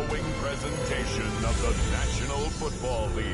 following presentation of the National Football League.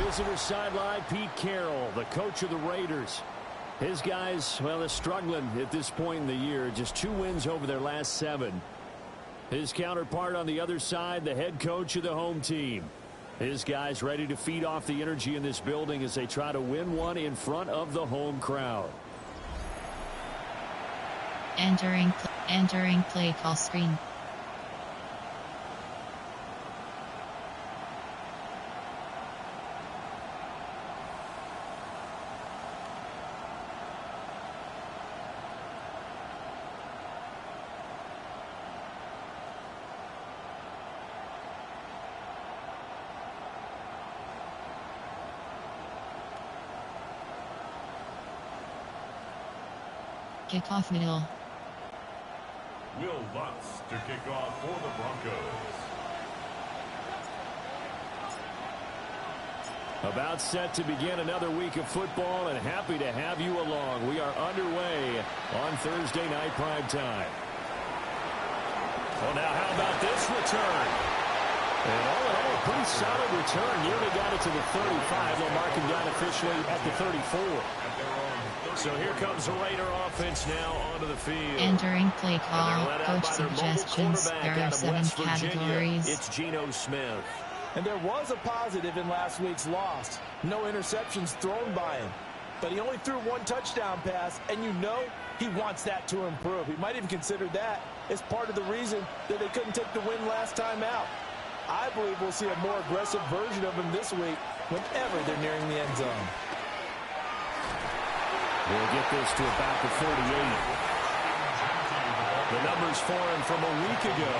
Visitor sideline, Pete Carroll, the coach of the Raiders. His guys, well, they're struggling at this point in the year. Just 2 wins over their last 7. His counterpart on the other side, the head coach of the home team. His guys ready to feed off the energy in this building as they try to win one in front of the home crowd. Entering play call screen. Kickoff middle. Will Lutz to kick off for the Broncos. About set to begin another week of football, and happy to have you along. We are underway on Thursday night prime time. Well, now how about this return? And all in all, a pretty solid return. Nearly got it to the 35. They'll mark him down officially at the 34. So here comes the Raider offense now onto the field. Entering play call, coach suggestions. There are 7 categories. It's Geno Smith. And there was a positive in last week's loss. No interceptions thrown by him. But he only threw 1 touchdown pass, and you know he wants that to improve. He might even consider that as part of the reason that they couldn't take the win last time out. I believe we'll see a more aggressive version of him this week whenever they're nearing the end zone. We'll get this to about the 48. The numbers for him from a week ago.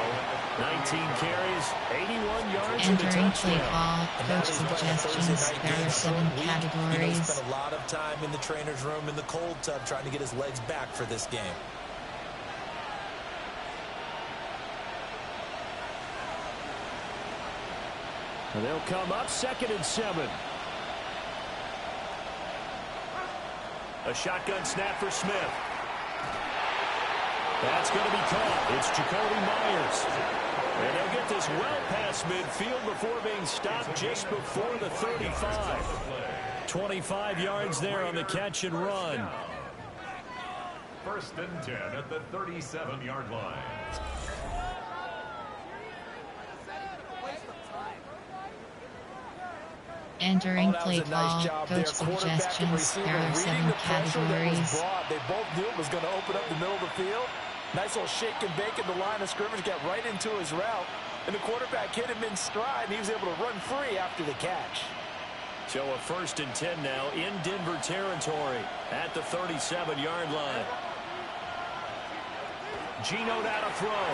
19 carries, 81 yards, and a touchdown. Entering play call, coach suggestions. There are 7 categories. He spent a lot of time in the trainer's room in the cold tub trying to get his legs back for this game. And they'll come up 2nd and 7. A shotgun snap for Smith. That's going to be caught. It's Jacoby Myers. And they'll get this well past midfield before being stopped just before the 35. 25 yards there on the catch and run. 1st and 10 at the 37-yard line. Entering play call, coach suggestions. There are 7 categories. They both knew it was going to open up the middle of the field. Nice little shake and bake at the line of scrimmage, got right into his route. And the quarterback hit him in stride, and he was able to run free after the catch. So a 1st and 10 now in Denver territory at the 37-yard line. Geno now to throw.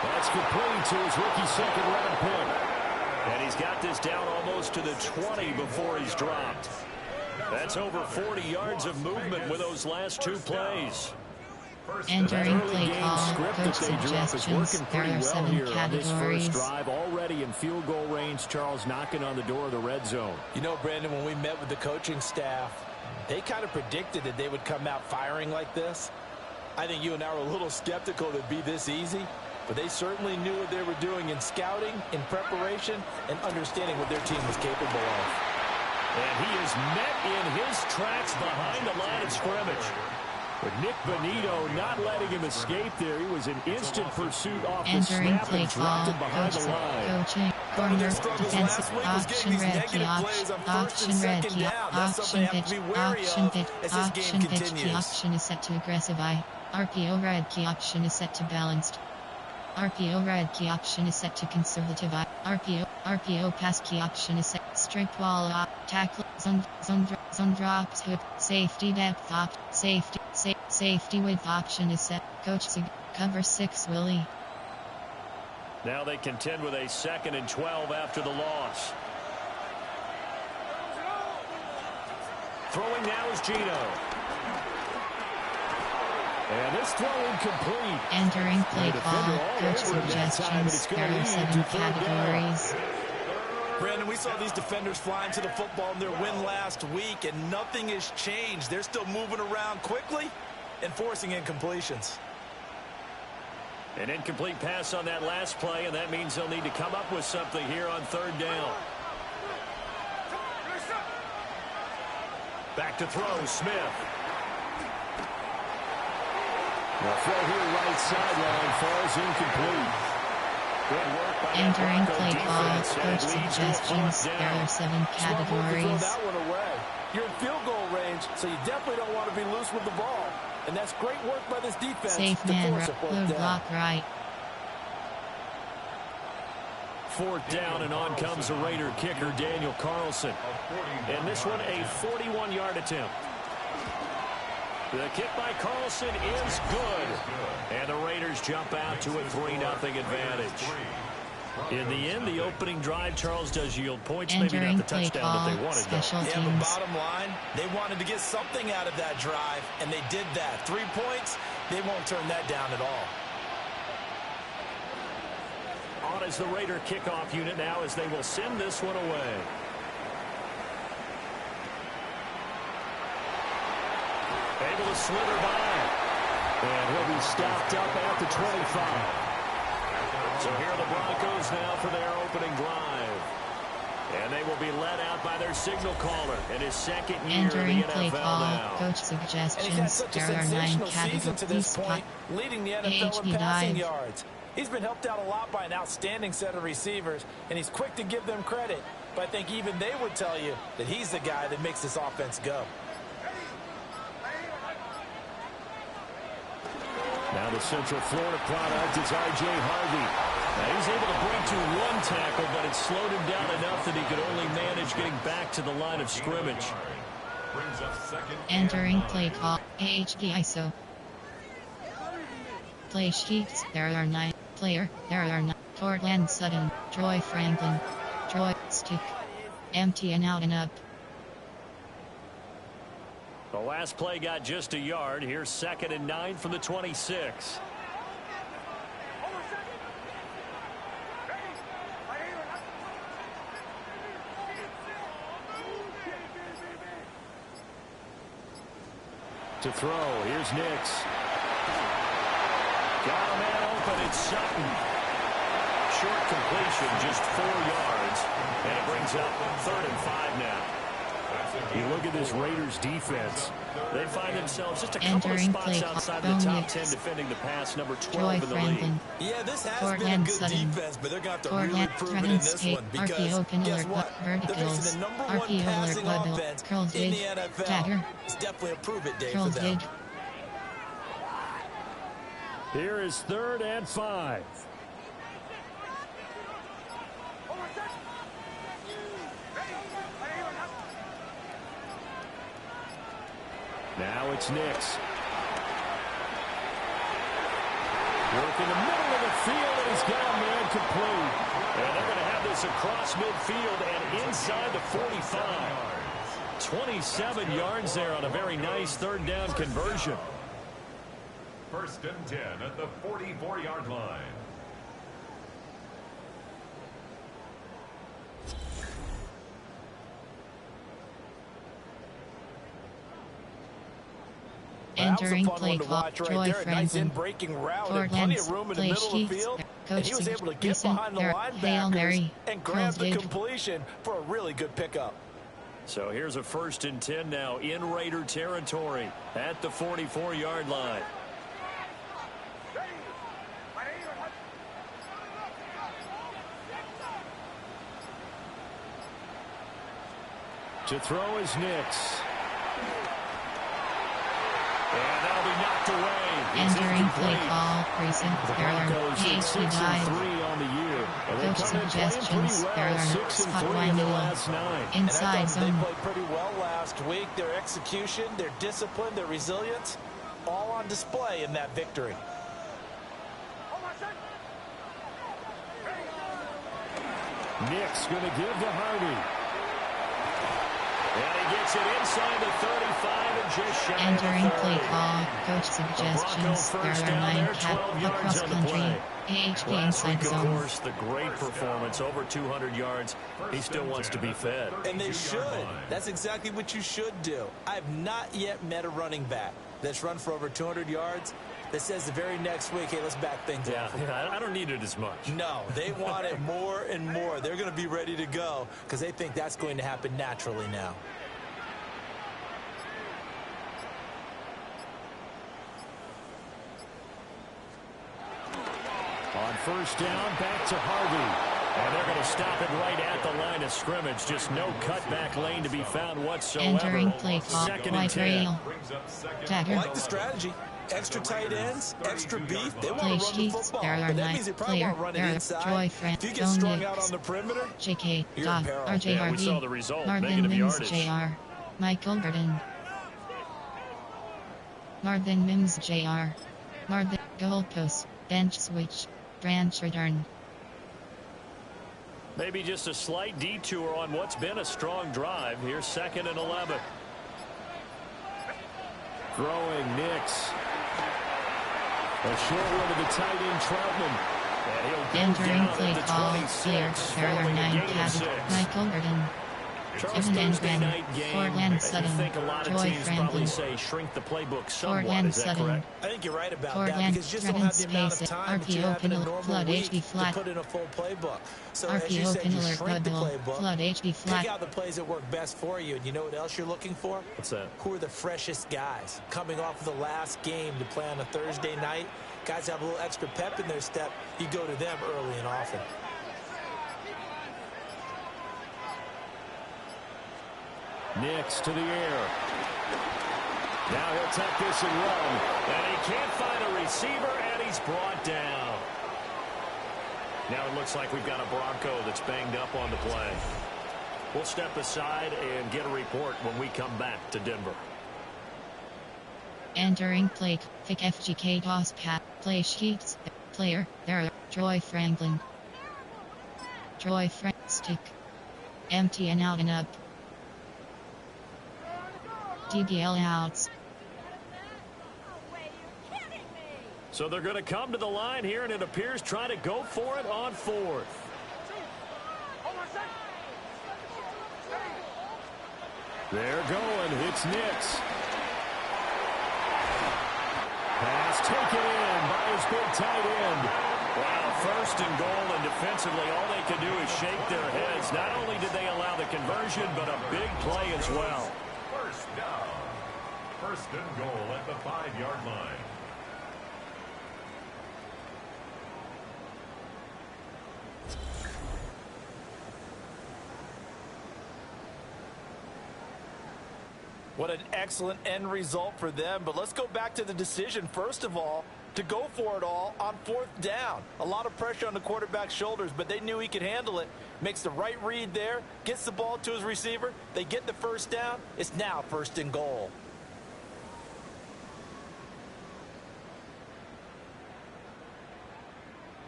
That's complete to his rookie 2nd-round pick. And he's got this down almost to the 20 before he's dropped. That's over 40 yards of movement with those last 2 plays. Entering play call, coach suggestions. There are 7 categories. Drive already in field goal range. Charles knocking on the door of the red zone. You know, Brandon, when we met with the coaching staff, they kind of predicted that they would come out firing like this. I think you and I were a little skeptical that it'd be this easy. But they certainly knew what they were doing in scouting, in preparation, and understanding what their team was capable of. And he is met in his tracks behind the line of scrimmage. But Nick Bonito not letting him escape there. He was in instant pursuit off the snap and dropped him behind the line. Coaching, corner, defensive, option red key, option red key, option pitch key, option is set to aggressive eye. RPO red key, option is set to balanced. RPO red key option is set to conservative. RPO pass key option is set. strict wall up, tackle, zone drops hook, safety depth op, safety width option is set, coach sig, cover 6 Willie. Now they contend with a 2nd and 12 after the loss. Throwing now is Gino. And this throw incomplete. Entering play call, coach suggestions, there are 7 categories. Brandon, we saw these defenders fly into the football in their win last week, and nothing has changed. They're still moving around quickly and forcing incompletions. An incomplete pass on that last play, and that means they'll need to come up with something here on 3rd down. Back to throw, Smith. The throw here right sideline falls incomplete. Good work by Entering play call, defense, coach suggestions, there are 7 categories. That one away. You're in field goal range, so you definitely don't want to be loose with the ball. And that's great work by this defense. Safe man, blue block right. 4th down, and on comes the Raider kicker, Daniel Carlson. And this one, a 41-yard attempt. The kick by Carlson is good. And the Raiders jump out to a 3-0 advantage. In the end, the opening drive, Charles, does yield points. Maybe not the touchdown that they wanted. Special teams. Yeah, but bottom line, they wanted to get something out of that drive, and they did that. 3 points, they won't turn that down at all. On is the Raider kickoff unit now as they will send this one away. Able to slither by. And he'll be stopped up at the 25. So here are the Broncos now for their opening drive. And they will be led out by their signal caller in his 2nd year Entering in the play NFL call, now. coach suggestions, there are 9 categories. Leading the NFL in passing yards. He's been helped out a lot by an outstanding set of receivers, and he's quick to give them credit. But I think even they would tell you that he's the guy that makes this offense go. Now the Central Florida product is R.J. Harvey. Now he's able to break to 1 tackle, but it slowed him down enough that he could only manage getting back to the line of scrimmage. Entering play call, HD ISO. Play sheets, there are 9. Player, there are 9. Cortland Sutton, Troy Franklin. Troy, stick. Empty and out and up. The last play got just a yard. Here's 2nd and 9 from the 26. To throw, here's Nix. Got a man open, it's Sutton. Short completion, just 4 yards. And it brings up 3rd and 5 now. You look at this Raiders defense. They find themselves just a couple of spots outside the top 10 defending the pass, number 12 in the league. Yeah, this has been a good defense, but they're going to have to really prove it in this one because guess what? They're facing the number 1 passing offense in the NFL. It's definitely a prove-it day for them. Here is 3rd and 5. Now it's Nix. Work in the middle of the field, and he's got a man complete. And they're going to have this across midfield and inside the 45. 27 yards there on a very nice 3rd down conversion. 1st and 10 at the 44-yard line. Entering play call, Troy Franklin. Cortland, play sheets, coach suggestion, Hail Mary, and grabs the completion for a really good pickup. So here's a 1st and 10 now in Raider territory at the 44-yard line. To throw is Nix. And that'll be knocked knocked away. Entering play call, recent The error, Broncos at PhD dive. 6-3 on the year. And they Coach come in playing suggestions, pretty error, well, 6-3 spot in their middle. last 9. Inside They zone. played pretty well last week. Their execution, their discipline, their resilience, all on display in that victory. Nick's going to give to Harvey. And he gets it inside the 35 and just shy of Entering the play 30. call, coach suggestions, there first are down 9 there, cat 12 yards across on the country. play. AHP Last inside week, of zone. course, the great performance, over 200 yards. He still wants to be fed. And they should. That's exactly what you should do. I have not yet met a running back that's run for over 200 yards that says the very next week, hey, let's back things off. Yeah, I don't need it as much. No, they want it more and more. They're going to be ready to go because they think that's going to happen naturally now. On first down, back to Harvey. And they're going to stop it right at the line of scrimmage. Just no cutback lane to be found whatsoever. Entering play call, Second and wide 10. rail. Dagger. I like the strategy. Extra tight ends, extra beef. They want Play to run the sheets, football, there are but that 9 means they probably player, won't run it there inside. Joy Friend, If you get Zone strung out Nicks. on the perimeter, JK, you're Dot, in peril. RJ Yeah, we saw Harvey, the result, Marvin negative Mims yardage. Jr., Michael Burden, Marvin Mims Jr., Marvin goalpost, bench switch, branch return. Maybe just a slight detour on what's been a strong drive. Here's 2nd and 11. Throwing Nix. A short one to the tight end, Troutman. And he'll go Entering down play at the call, 26, player, there are following a 9 gain of cat, 6. Michael Burden, Charles, Evan Thursday Engren, night game. Portland I Sutton, think a lot of Joy teams probably Franklin, say shrink the playbook somewhat. Portland Is that Sutton, correct? I think you're right about that Portland, because you just don't Trevin have the amount of Space, time that you RPO have in a Pinel, normal Flood week HB to flat, put in a full playbook. So as you RPO said, you Pinel, shrink the Flood playbook. Flood HB flat. Pick out the plays that work best for you. And you know what else you're looking for? What's that? Who are the freshest guys? Coming off of the last game to play on a Thursday night. Guys have a little extra pep in their step. You go to them early and often. Nix to the air. Now he'll tuck this and run. And he can't find a receiver, and he's brought down. Now it looks like we've got a Bronco that's banged up on the play. We'll step aside and get a report when we come back to Denver. Entering play, pick FGK toss pat, play sheets, player, there, Troy Franklin. Troy stick. Empty and out and up. DBL outs. So they're going to come to the line here, and it appears trying to go for it on 4th. They're going. It's Nix. Pass taken in by his big tight end. Wow, 1st and goal, and defensively all they can do is shake their heads. Not only did they allow the conversion, but a big play as well. First down. 1st and goal at the 5-yard line. What an excellent end result for them. But let's go back to the decision, first of all, to go for it all on 4th down. A lot of pressure on the quarterback's shoulders, but they knew he could handle it. Makes the right read there, gets the ball to his receiver. They get the 1st down. It's now 1st and goal.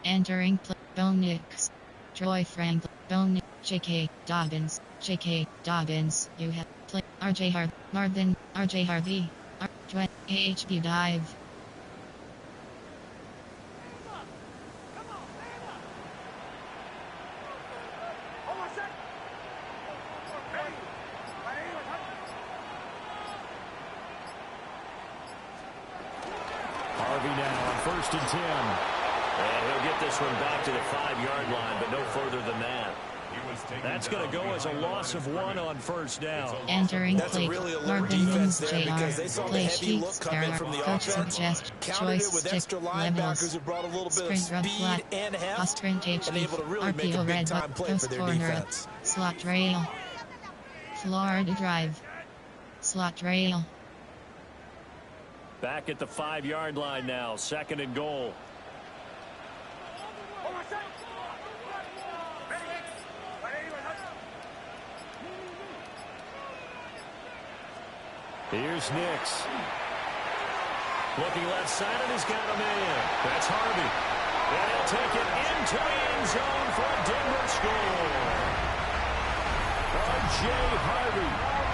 Entering play, Bo Nix. Troy Franklin, Bo Nix, J.K. Dobbins, J.K. Dobbins, you have play, R.J. Marvin, R.J. Harvey, AHB dive. Harvey now on 1st and 10. And he'll get this one back to the 5-yard line, but no further than that. That's going to go as a loss of 1 on 1st down. Entering That's play, a really alert Marvin defense Mims there because Jr. they saw the Play heavy look sheets, coming there, from the coach offense. suggest, Countered it choice with stick, extra linebackers levels. who brought a little bit of Sprint run speed flat, and heft sprint and able to really make a RPO big red time play for post their corner, defense. slot rail. Florida drive. Slot rail. Back at the 5-yard line now, 2nd and goal. Here's Nix. Looking left side, and he's got a man. That's Harvey. And he'll take it into the end zone for a Denver score. R.J. Harvey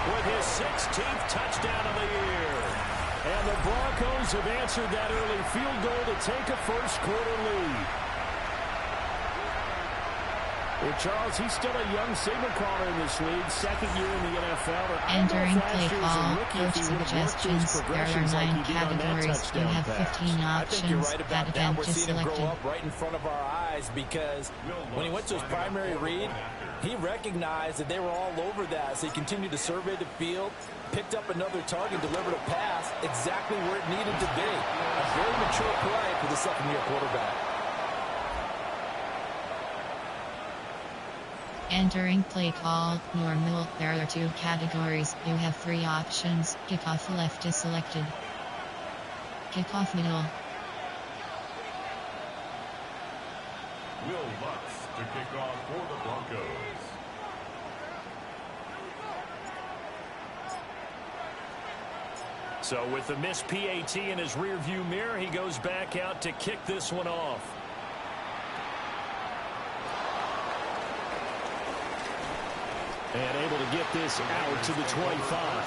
with his 16th touchdown of the year. And the Broncos have answered that early field goal to take a first-quarter lead. Well, Charles, he's still a young signal caller in this league, 2nd year in the NFL. Entering play call, coach suggestions. There are 9 categories. You have 15 options. That event is selected. Right in front of our eyes, because when he went to his primary read, he recognized that they were all over that, so he continued to survey the field, picked up another target, delivered a pass exactly where it needed to be. A very mature play for the second-year quarterback. Entering play call, normal. There are 2 categories. You have 3 options. Kickoff left is selected. Kickoff middle. Will Lutz to kick off for the Broncos. So with the missed PAT in his rearview mirror, he goes back out to kick this one off. And able to get this out to the 25.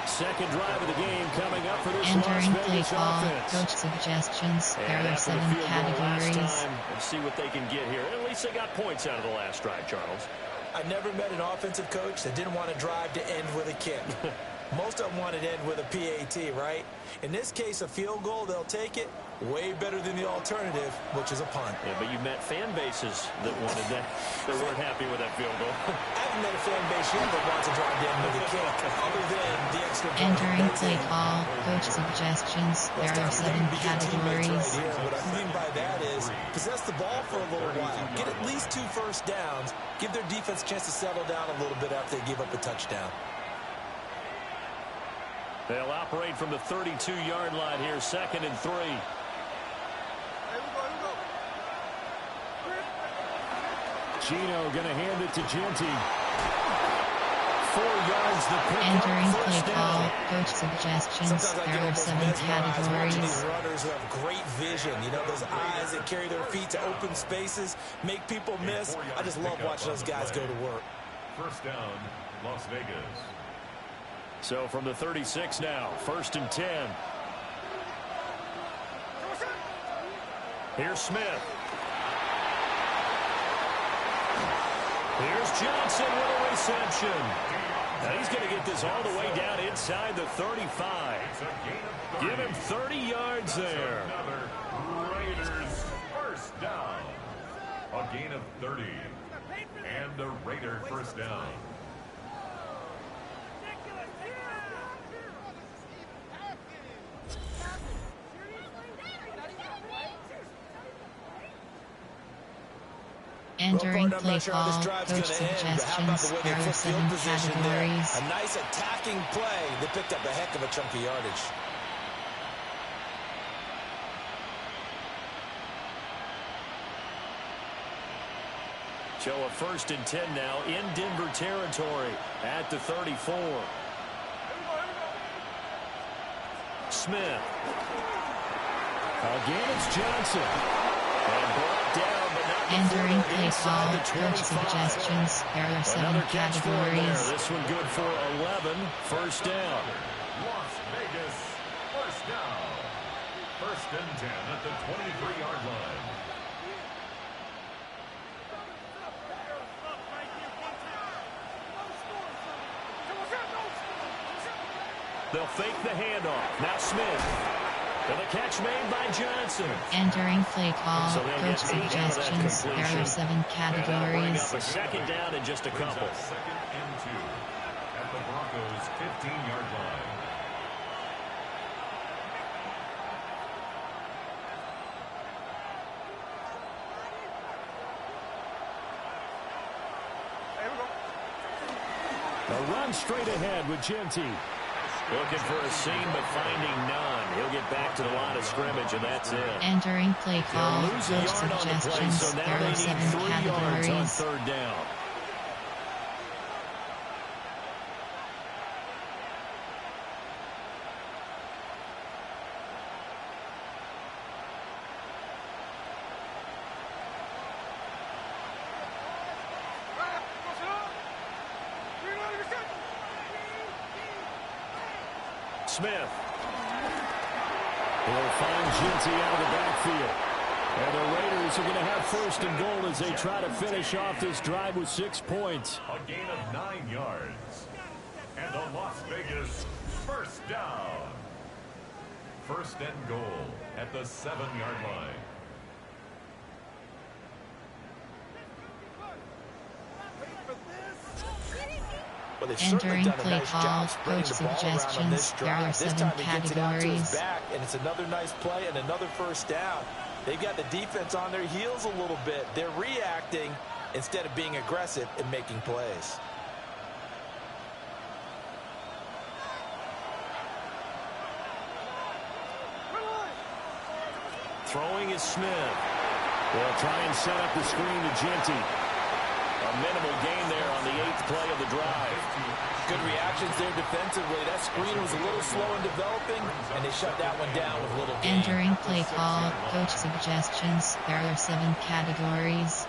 Second drive of the game coming up for this Entering Las play Vegas call, offense. coach suggestions. There And are after the 7 field goal last categories. time, let's see what they can get here. At least they got points out of the last drive, Charles. I never met an offensive coach that didn't want to drive to end with a kick. Most of them wanted to end with a PAT, right? In this case, a field goal, they'll take it. Way better than the alternative, which is a punt. Yeah, but you met fan bases that wanted that, that weren't happy with that field goal. I haven't met a fan base yet that wants to drive to end with a kick, other than the extra point. Entering play call, coach suggestions. There are 7 categories. Right here. What I mean by that is possess the ball for a little while. Get at least 2 first downs. Give their defense a chance to settle down a little bit after they give up a touchdown. They'll operate from the 32-yard line here, 2nd and 3. Gino going to hand it to Genty. 4 yards the pick. Entering up, play first call, down. coach suggestions. There are 7 categories. These runners who have great vision, you know, those eyes that carry their feet to open spaces, make people miss. I just love watching those guys go to work. First down, Las Vegas. So from the 36 now, 1st and 10. Here's Smith. Here's Johnson with a reception. And he's going to get this all the way down inside the 35. Give him 30 yards there. Another Raiders first down. A gain of 30. And the Raider first down. Entering play call, coach suggestions. There are 7 categories. A nice attacking play that picked up a heck of a chunk of yardage. So a 1st and 10 now in Denver territory at the 34. Smith. Again, it's Johnson. And brought down, but not Entering before play inside call, the coach 25. suggestions. There are 7 Another catch for him there. categories. This one good for 11. First down. Las Vegas first down. 1st and 10 at the 23-yard line. They'll fake the handoff. Now Smith. And the catch made by Johnson. Entering play call, So they'll coach get 8 out of that suggestions. There completion. are 7 And that'll bring categories. up a 2nd down in just a Brings couple. up 2nd and 2 at the Broncos' 15-yard line. A run straight ahead with Genty. Looking for a seam, but finding none. He'll get back to the line of scrimmage, and that's it. Entering play call. They'll lose a Coach yard on the play, suggestions. so now There they are need 7 3 yards on categories. 3rd down. Smith. He'll find Ginty out of the backfield. And the Raiders are going to have 1st and goal as they try to finish off this drive with 6 points. A gain of 9 yards. And the Las Vegas 1st down. 1st and goal at the 7-yard line. Well, they've certainly Entering done a play nice call. job spreading Coach the ball around on this suggestions. There drive. are This 7 time he gets it out to his categories. back, and it's another nice play and another 1st down. They've got the defense on their heels a little bit. They're reacting instead of being aggressive and making plays. Throwing is Smith. They'll try and set up the screen to Ginty. A minimal gain there on the 8th play of the drive. Good reactions there defensively. That screen was a little slow in developing, and they shut that one down with a little gain. Entering play call. Coach suggestions. There are 7 categories.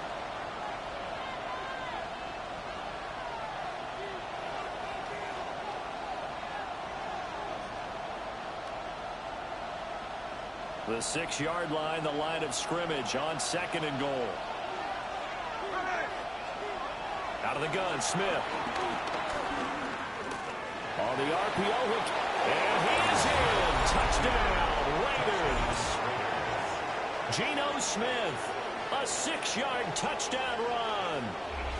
The 6-yard line, the line of scrimmage on 2nd and goal. Out of the gun, Smith. On the RPO hook, and he is in. Touchdown, Raiders. Geno Smith, a 6-yard touchdown run.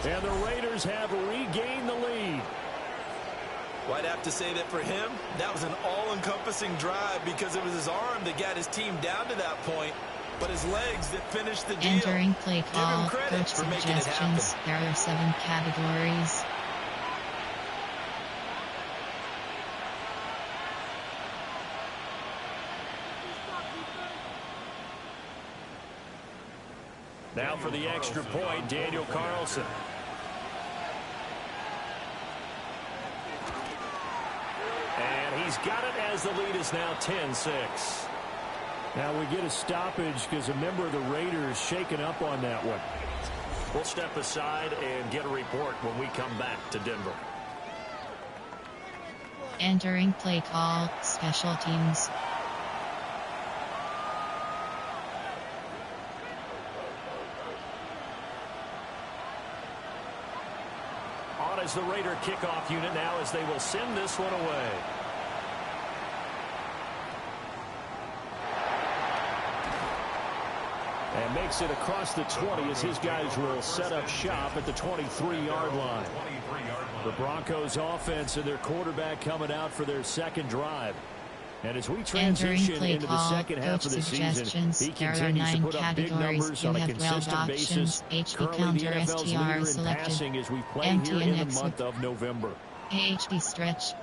And the Raiders have regained the lead. Well, I'd have to say that for him, that was an all-encompassing drive because it was his arm that got his team down to that point, but his legs that finished the deal. Entering play Give call. him credit Coach for making it happen. suggestions. There are 7 categories. Now for the extra point, Daniel Carlson. And he's got it as the lead is now 10-6. Now we get a stoppage because a member of the Raiders shaken up on that one. We'll step aside and get a report when we come back to Denver. Entering play call. Special teams. On as the Raider kickoff unit now as they will send this one away. And makes it across the 20 as his guys will set up shop at the 23-yard line. The Broncos offense and their quarterback coming out for their 2nd drive. And as we transition into the second half of the season, he continues to put up big numbers on a consistent basis. Currently the NFL's leader in passing as we play here in the month of November. AHD stretch.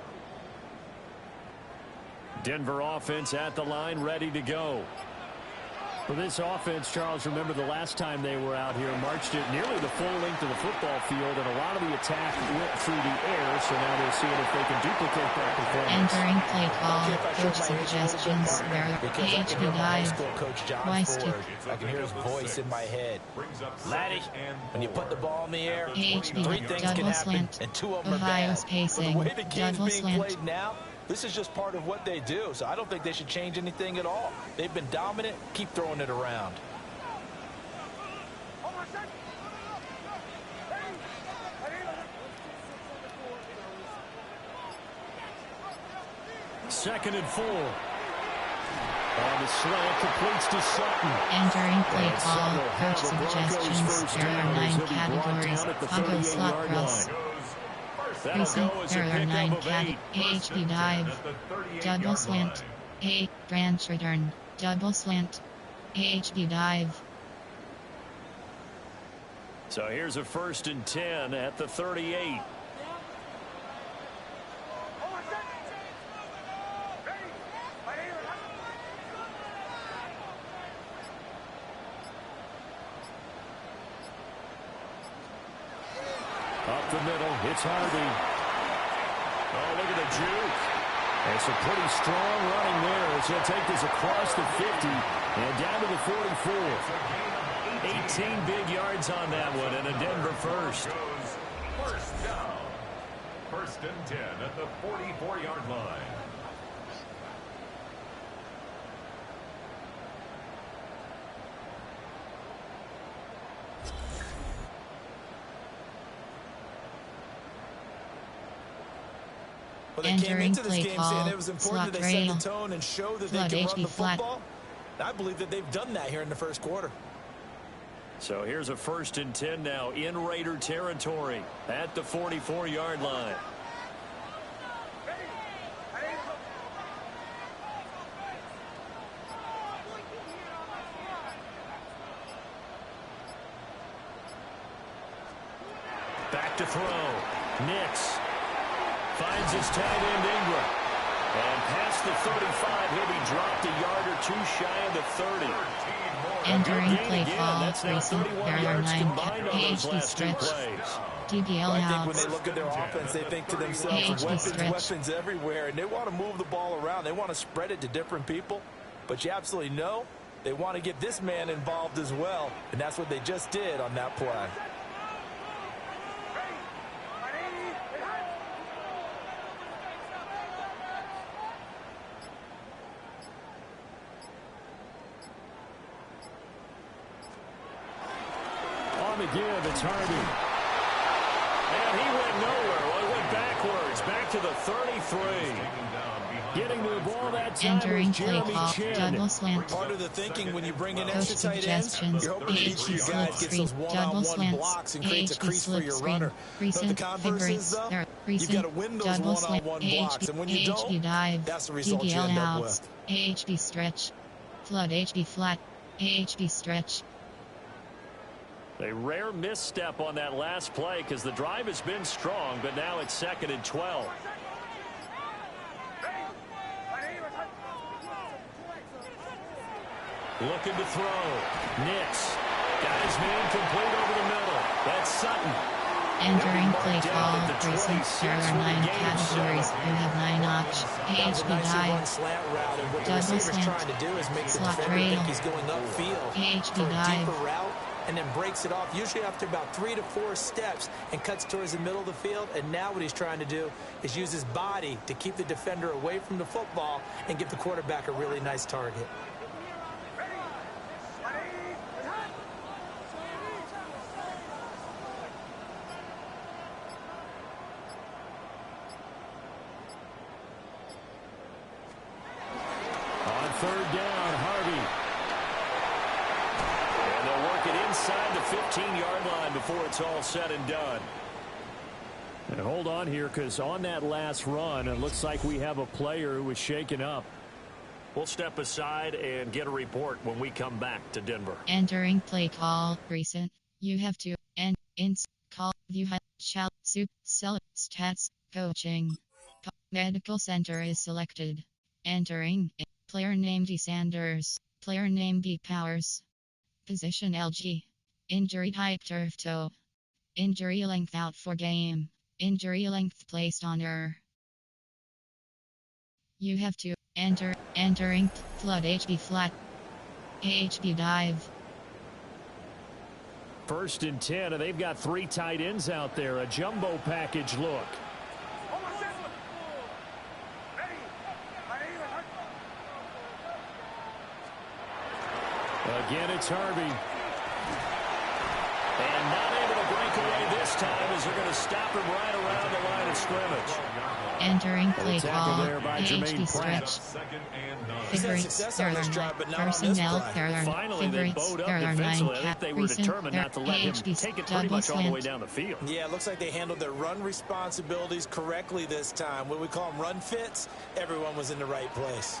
Denver offense at the line, ready to go. For this offense, Charles, remember the last time they were out here, marched it nearly the full length of the football field, and a lot of the attack went through the air, so now they're seeing if they can duplicate that performance. Entering play call. Coach suggestions. There are AHD dive. Twice to I can hear his voice in my head. Laddie, when you put the ball in the air, AHD 3 things can double happen, slant. and 2 of them are Ohio's bad. pacing. But the way the game's Double being slant. played now, this is just part of what they do, so I don't think they should change anything at all. They've been dominant. Keep throwing it around. Second and 4. On the slant, completes to Sutton. Entering play And call. Sutton will have Coach the Broncos suggestions. first There are down as 9 he'll be brought categories. down at the Toggle slot 38-yard cross. line. That'll Precinct. go as a There are 9 pickup of 8. AHD dive. Double slant. A branch return. Double slant. AHD dive. So here's a 1st and 10 at the 38. Up the middle, it's Harvey. Oh, look at the juke. And some pretty strong running there. As he'll take this across the 50 and down to the 44. 18 big yards on that one, and a Denver first. First down. First and 10 at the 44-yard line. Well, they came into this game saying it was important that they set the tone and show that they can run the football. I believe that they've done that here in the first quarter. So here's a first and 10 now in Raider territory at the 44-yard line. Back to throw. Nix finds his tight end Ingram. And past the 35, he'll be dropped a yard or two shy of the 30. Entering play call, recent error 9 AHD stretch. DBL I think outs. when they look at their offense, they think to themselves, weapons everywhere, and they want to move the ball around. They want to spread it to different people. But you absolutely know they want to get this man involved as well, and that's what they just did on that play. Give, it's Harvey. And he went nowhere. Well, he went backwards. Back to the 33. Getting to the ball that time Entering was play Jeremy call, Chin. double slant. Part of the thinking when you bring in Coach extra tight ends, suggestions, you're hoping each of these guys gets those one-on-one blocks and creates a crease for your runner. But the converse is, though, you've got to win those one-on-one blocks, and when you don't, that's the result you end up with. AHB stretch, flood HB flat, AHB stretch. A rare misstep on that last play because the drive has been strong, but now it's 2nd and 12. Looking to throw. Nix. Got his man complete over the middle. That's Sutton. Entering play call, recent there are 9 categories. You have 9 options. AHB dive, double slant, slot rail, AHB dive. And then breaks it off, usually after about 3 to 4 steps, and cuts towards the middle of the field. And now what he's trying to do is use his body to keep the defender away from the football and give the quarterback a really nice target. On 3rd down, Harvey. Inside the 15-yard line before it's all said and done. And hold on here, because on that last run, it looks like we have a player who was shaken up. We'll step aside and get a report when we come back to Denver. Entering play call, recent. You have to end ins call view shall soup sell stats coaching. Medical center is selected. Entering player name D Sanders, player name B Powers. Position LG. Injury type turf toe. Injury length out for game. Injury length placed on error. You have to entering flood HB flat. AHB dive. 1st and 10, and they've got 3 tight ends out there. A jumbo package look. Again, it's Harvey. And not able to break away this time as they're going to stop him right around the line of scrimmage. Entering play call, AHB stretch. Favorites, there are 9 personnel, there are Finally, they bowed up defensively. I think they were determined not to let him take it pretty much all the way down the field. Yeah, it looks like they handled their run responsibilities correctly this time. What we call them run fits, everyone was in the right place.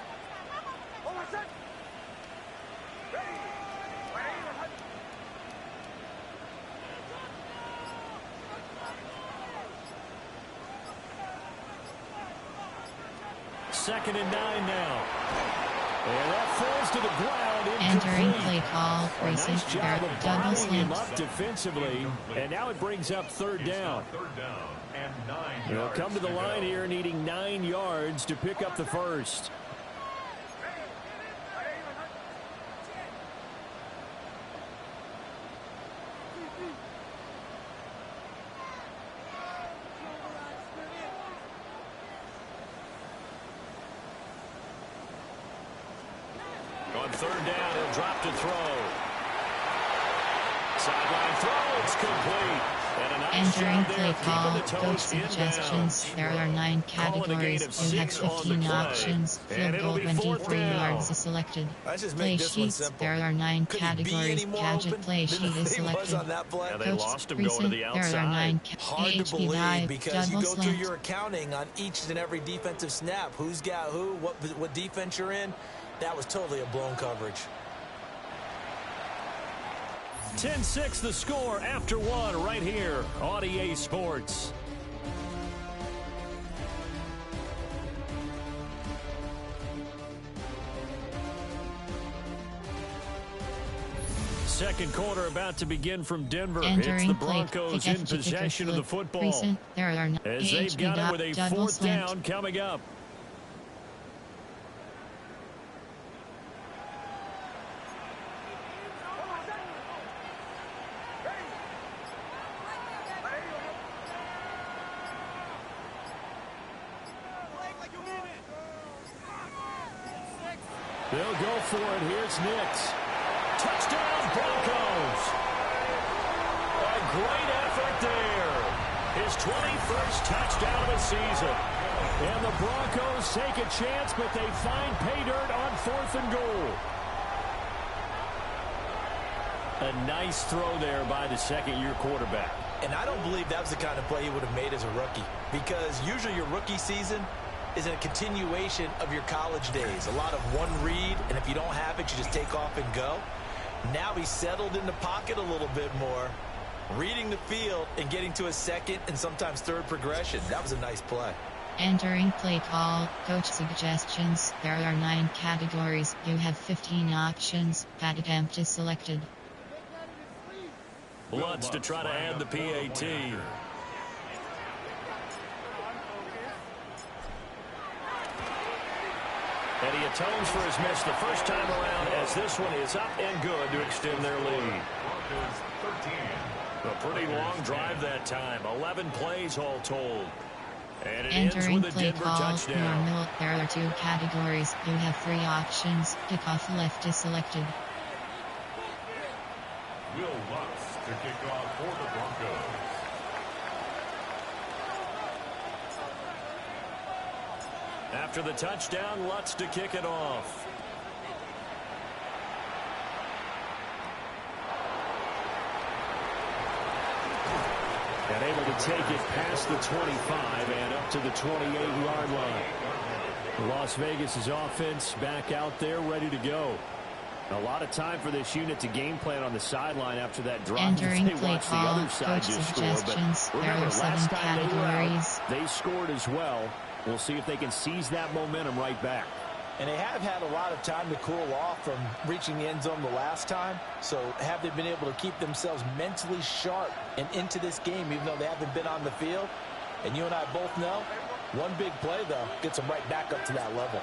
Second and 9 now. And that falls to the ground. Entering incomplete. play call, A recent nice job of double bottling him slant. up defensively, and now it brings up third down. Third down and 9 They'll yards come to the line go. here needing 9 yards to pick up the first. On third down, he'll drop to throw. Sideline throw, it's complete. And a nice Entering job there play of keeping call, the coach toes suggestions. inbounds. There are 9 Calling a gain categories. of You have 6 on the 15 play. options. And Field it'll goal be fourth 23 down. yards is selected. Let's just Play make this one sheets. simple. There are 9 Could he be any categories. more Gadget open play than sheet is he was selected. on that play? Yeah, they Coach lost him going to recent. the There are 9 outside. Hard to AHP believe dive, because you double go through slant. your accounting on each and every defensive snap. Who's got who, what defense you're in. That was totally a blown coverage. 10-6 the score after one right here on EA Sports. Second quarter about to begin from Denver. It's Entering the play, Broncos kick in after possession of the football. Recent. There are 9 As they've AHP got it with a double fourth slant. down coming up. They'll go for it. Here's Nix. Touchdown, Broncos. A great effort there. His 21st touchdown of the season. And the Broncos take a chance, but they find pay dirt on 4th and goal. A nice throw there by the second-year quarterback. And I don't believe that was the kind of play he would have made as a rookie, because usually your rookie season is a continuation of your college days. A lot of one read, and if you don't have it, you just take off and go. Now he's settled in the pocket a little bit more, reading the field and getting to a second and sometimes third progression. That was a nice play. Entering play call, coach suggestions. There are 9 categories. You have 15 options. Pat attempt is selected. Lutz to try to add the PAT. And he atones for his miss the first time around, as this one is up and good to extend their lead. A pretty long drive that time. 11 plays all told. And it ends Entering with a play Denver call, touchdown. normal. There are 2 categories. You have 3 options. Kickoff left is selected. Will Lutz to kick off for the Broncos. After the touchdown, Lutz to kick it off. And able to take it past the 25 and up to the 28-yard line. Las Vegas' offense back out there ready to go. A lot of time for this unit to game plan on the sideline after that drive. Entering They play watched the call, other side coach just score. suggestions. But There remember, are 7 last time they were out, categories. they scored as well. We'll see if they can seize that momentum right back. And they have had a lot of time to cool off from reaching the end zone the last time. So have they been able to keep themselves mentally sharp and into this game, even though they haven't been on the field? And you and I both know, one big play, though, gets them right back up to that level.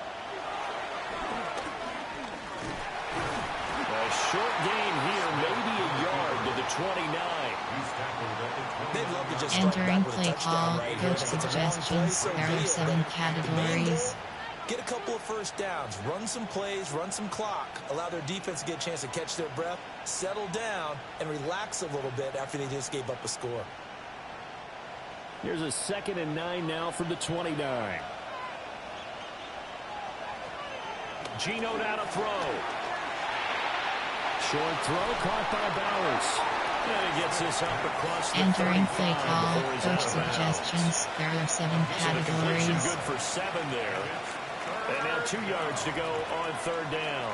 A short gain here, maybe a yard to the 29. They'd love to just strike Entering back with a play touchdown call, right here. coach If it's a long play, suggestions. so There be are it. 7 But categories. get a couple of first downs, run some plays, run some clock, allow their defense to get a chance to catch their breath, settle down, and relax a little bit after they just gave up a score. Here's a 2nd and 9 now from the 29. Gino down to throw. Short throw caught by Bowers. And he gets this up across the Entering play 35 call, before he's coach out of bounds. suggestions. There are 7 So the completion categories. good for 7 there. And now 2 yards to go on third down.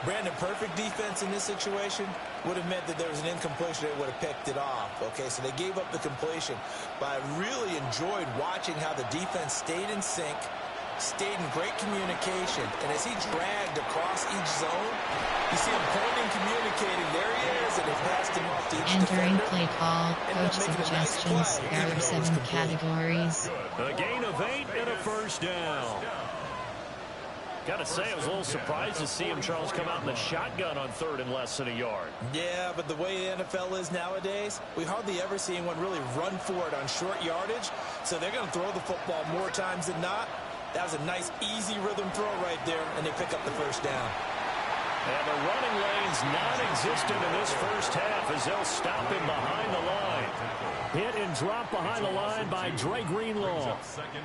Brandon, perfect defense in this situation would have meant that there was an incompletion. They would have picked it off. Okay, so they gave up the completion. But I really enjoyed watching how the defense stayed in sync, stayed in great communication, and as he dragged across each zone, you see him pointing, communicating. There he is, and they passed him off to each Entering defender. play call, coach suggestions. There are 7 categories. A gain of 8 and a first down. Got to say, I was a little surprised to see him, Charles, come out in the shotgun on 3rd and less than a yard. Yeah, but the way the NFL is nowadays, we hardly ever see anyone really run for it on short yardage. So they're going to throw the football more times than not. That was a nice, easy rhythm throw right there, and they pick up the first down. And the running lane's non-existent in this first half as they'll stop him behind the line. Hit and drop behind the line by Dre Greenlaw.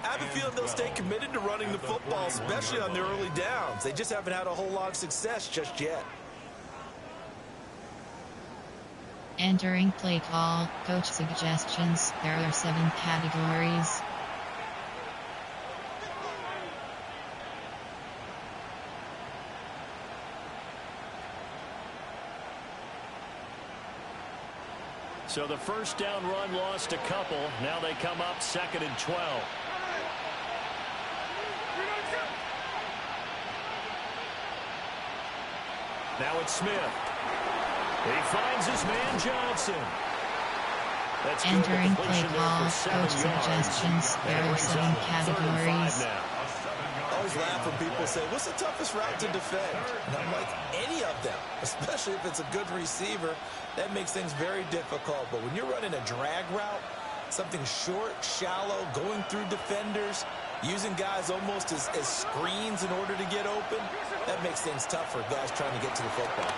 I have a feeling they'll stay committed to running the football, especially on their early downs. They just haven't had a whole lot of success just yet. Entering play call, coach suggestions. There are 7 categories. So the first down run lost a couple. Now they come up 2nd and 12. Now it's Smith. He finds his man Johnson. That's Entering play call, coach suggestions. There are 7 categories. I always laugh when people say, what's the toughest route to defend? And I'm like, any of them, especially if it's a good receiver. That makes things very difficult. But when you're running a drag route, something short, shallow, going through defenders, using guys almost as screens in order to get open, that makes things tough for guys trying to get to the football.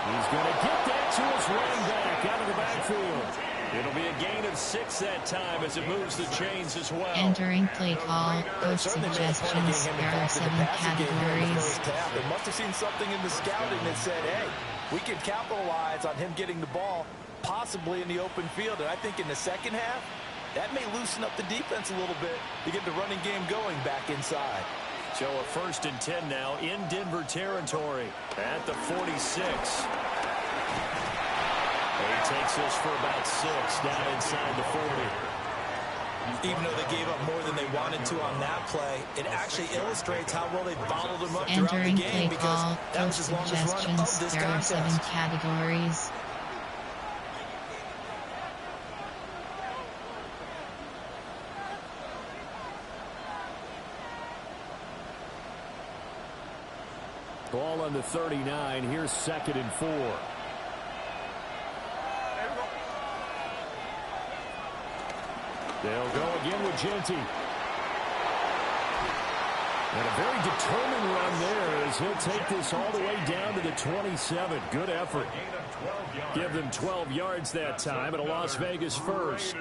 He's going to get that to his running back out of the backfield. It'll be a gain of 6 that time as it moves the chains as well. Entering play call, coach suggestions. There are 7 categories. They must have seen something in the scouting that said, hey, we can capitalize on him getting the ball possibly in the open field. And I think in the second half, that may loosen up the defense a little bit to get the running game going back inside. So a 1st and 10 now in Denver territory at the 46. He takes this for about 6 down inside the 40. Even though they gave up more than they wanted to on that play, it actually illustrates how well they bottled him up throughout the game because that was his longest run of this There are 7 contest. categories. Ball on the 39. Here's 2nd and 4. They'll go again with Genty. And a very determined run there as he'll take this all the way down to the 27. Good effort. Give them 12 yards that time at a Las Vegas first.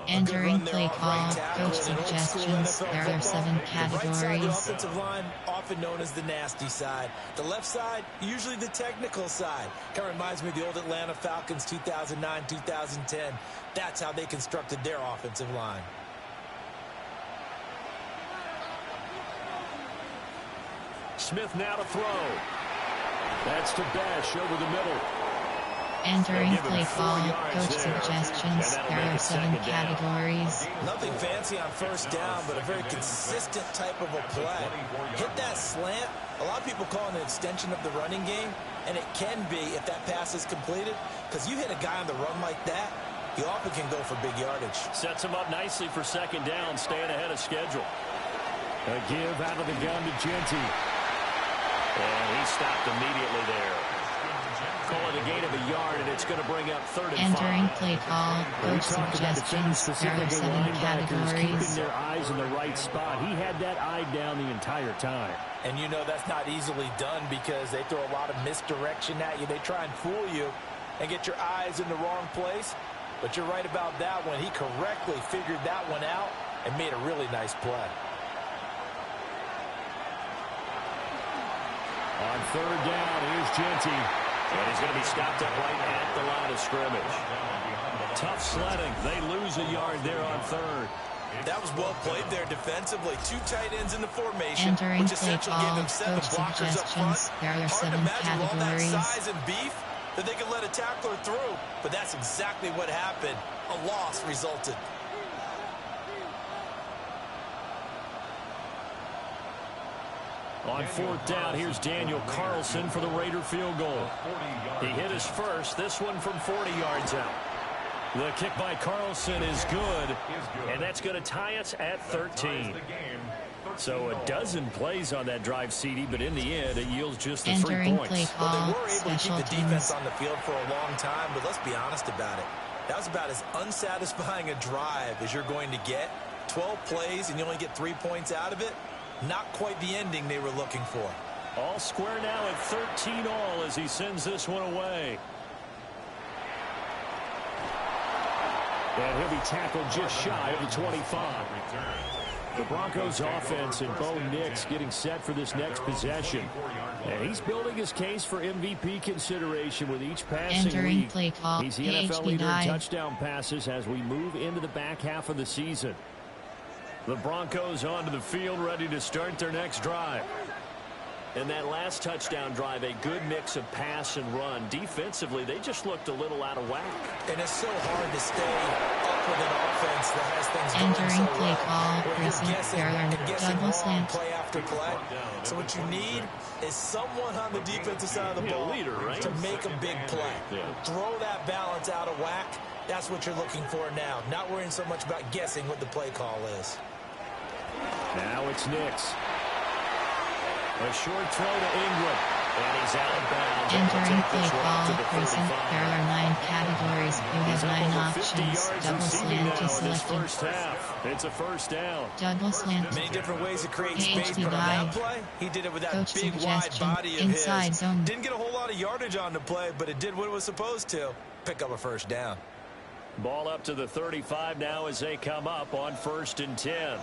Entering play call, coach suggestions. There are 7 The right side of the categories. offensive line, often known as the nasty side. The left side, usually the technical side. Kind of reminds me of the old Atlanta Falcons 2009, 2010. That's how they constructed their offensive line. Smith now to throw. That's to Bash over the middle. Entering play call, coach suggestions. There are 7 categories. Nothing fancy on first down, but a very consistent type of a play. Hit that slant. A lot of people call it an extension of the running game, and it can be if that pass is completed, because you hit a guy on the run like that, you often can go for big yardage. Sets him up nicely for 2nd down, staying ahead of schedule. A give out of the gun to Genty. And he stopped immediately there. Call it a gain of a yard, and it's going to bring up 3rd and 5. Entering play call, coach suggestions. There are 7 categories. Keeping their eyes in the right spot. He had that eye down the entire time. And you know that's not easily done because they throw a lot of misdirection at you. They try and fool you and get your eyes in the wrong place. But you're right about that one. He correctly figured that one out and made a really nice play. On 3rd down, here's Genty. And he's going to be stopped up right at the line of scrimmage. Tough sledding. They lose a yard there on 3rd. That was well played there defensively. 2 tight ends in the formation, Entering which play essentially gave call, them 7 coach blockers up front. suggestions. There are Hard to 7 imagine with all that categories. size and beef that they could let a tackler through. But that's exactly what happened. A loss resulted. On fourth down, here's Daniel Carlson for the Raider field goal. He hit his first, this one from 40 yards out. The kick by Carlson is good, and that's going to tie us at 13. So a dozen plays on that drive, CD, but in the end, it yields just the 3 Entering points. play Well, call, they were able to special keep the defense teams. on the field for a long time, but let's be honest about it. That was about as unsatisfying a drive as you're going to get. 12 plays, and you only get 3 points out of it. Not quite the ending they were looking for. All square now at 13 all as he sends this one away. And he'll be tackled just shy of the 25. The Broncos offense and Bo Nix getting set for this next possession. And he's building his case for MVP consideration with each passing Entering week. play call, He's the NFL AHB leader in guide. touchdown passes as we move into the back half of the season. The Broncos onto the field ready to start their next drive. In that last touchdown drive, a good mix of pass and run. Defensively, they just looked a little out of whack. And it's so hard to stay up with an offense that has things going Entering so play well. call, Where you're Crescent, guessing Carolina, and guessing double wrong slant. play after play. So what you need is someone on the defensive side of the Yeah, ball leader, right? to make a big play. Yeah. Throw that balance out of whack. That's what you're looking for now. Not worrying so much about guessing what the play call is. Now it's Nix. A short throw to Ingram. And he's out of bounds. Entering play This one call, to the Crescent. 35. There are 9 categories. You He's have up 9 over 50 options. yards Double receiving now slant is in this selected. first half. It's a first down. Double slant. Many different ways to create AHB space, but on that guide. play, he did it with that Coach big, wide suggestion, body of inside his. zone. Didn't get a whole lot of yardage on the play, but it did what it was supposed to. Pick up a first down. Ball up to the 35 now as they come up on 1st and 10.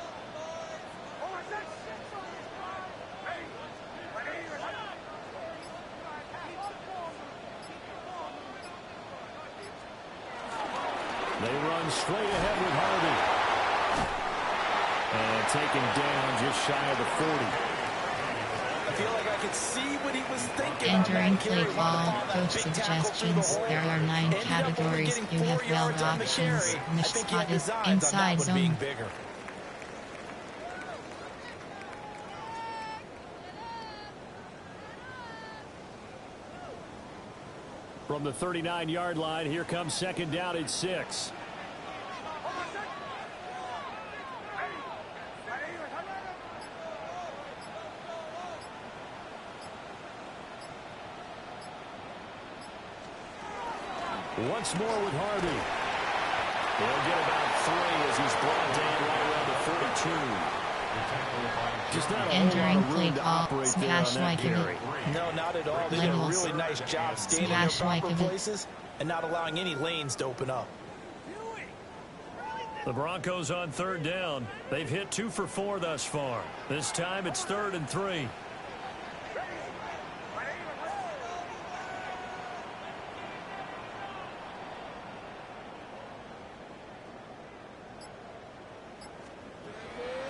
They run straight ahead with Harvey. And taken down just shy of the 40. I feel like I could see what he was thinking. Entering on that play carry. call, That coach big tackle through the suggestions. hole. There are 9 Ended up only categories. getting You 4 have 12 yards on the options. carry. I Niche think he had spot is designs on that inside one being zone. bigger. From the 39-yard line, here comes 2nd down at 6. Once more with Harvey. He'll get about 3 as he's brought down right around the 42. Just not a whole lot Entering of play room to call, operate there on smash that like carry. No, not at all. They did a Levels. really nice job staying in their Smash proper like of it. places and not allowing any lanes to open up. The Broncos on 3rd down. They've hit 2 for 4 thus far. This time it's 3rd and 3.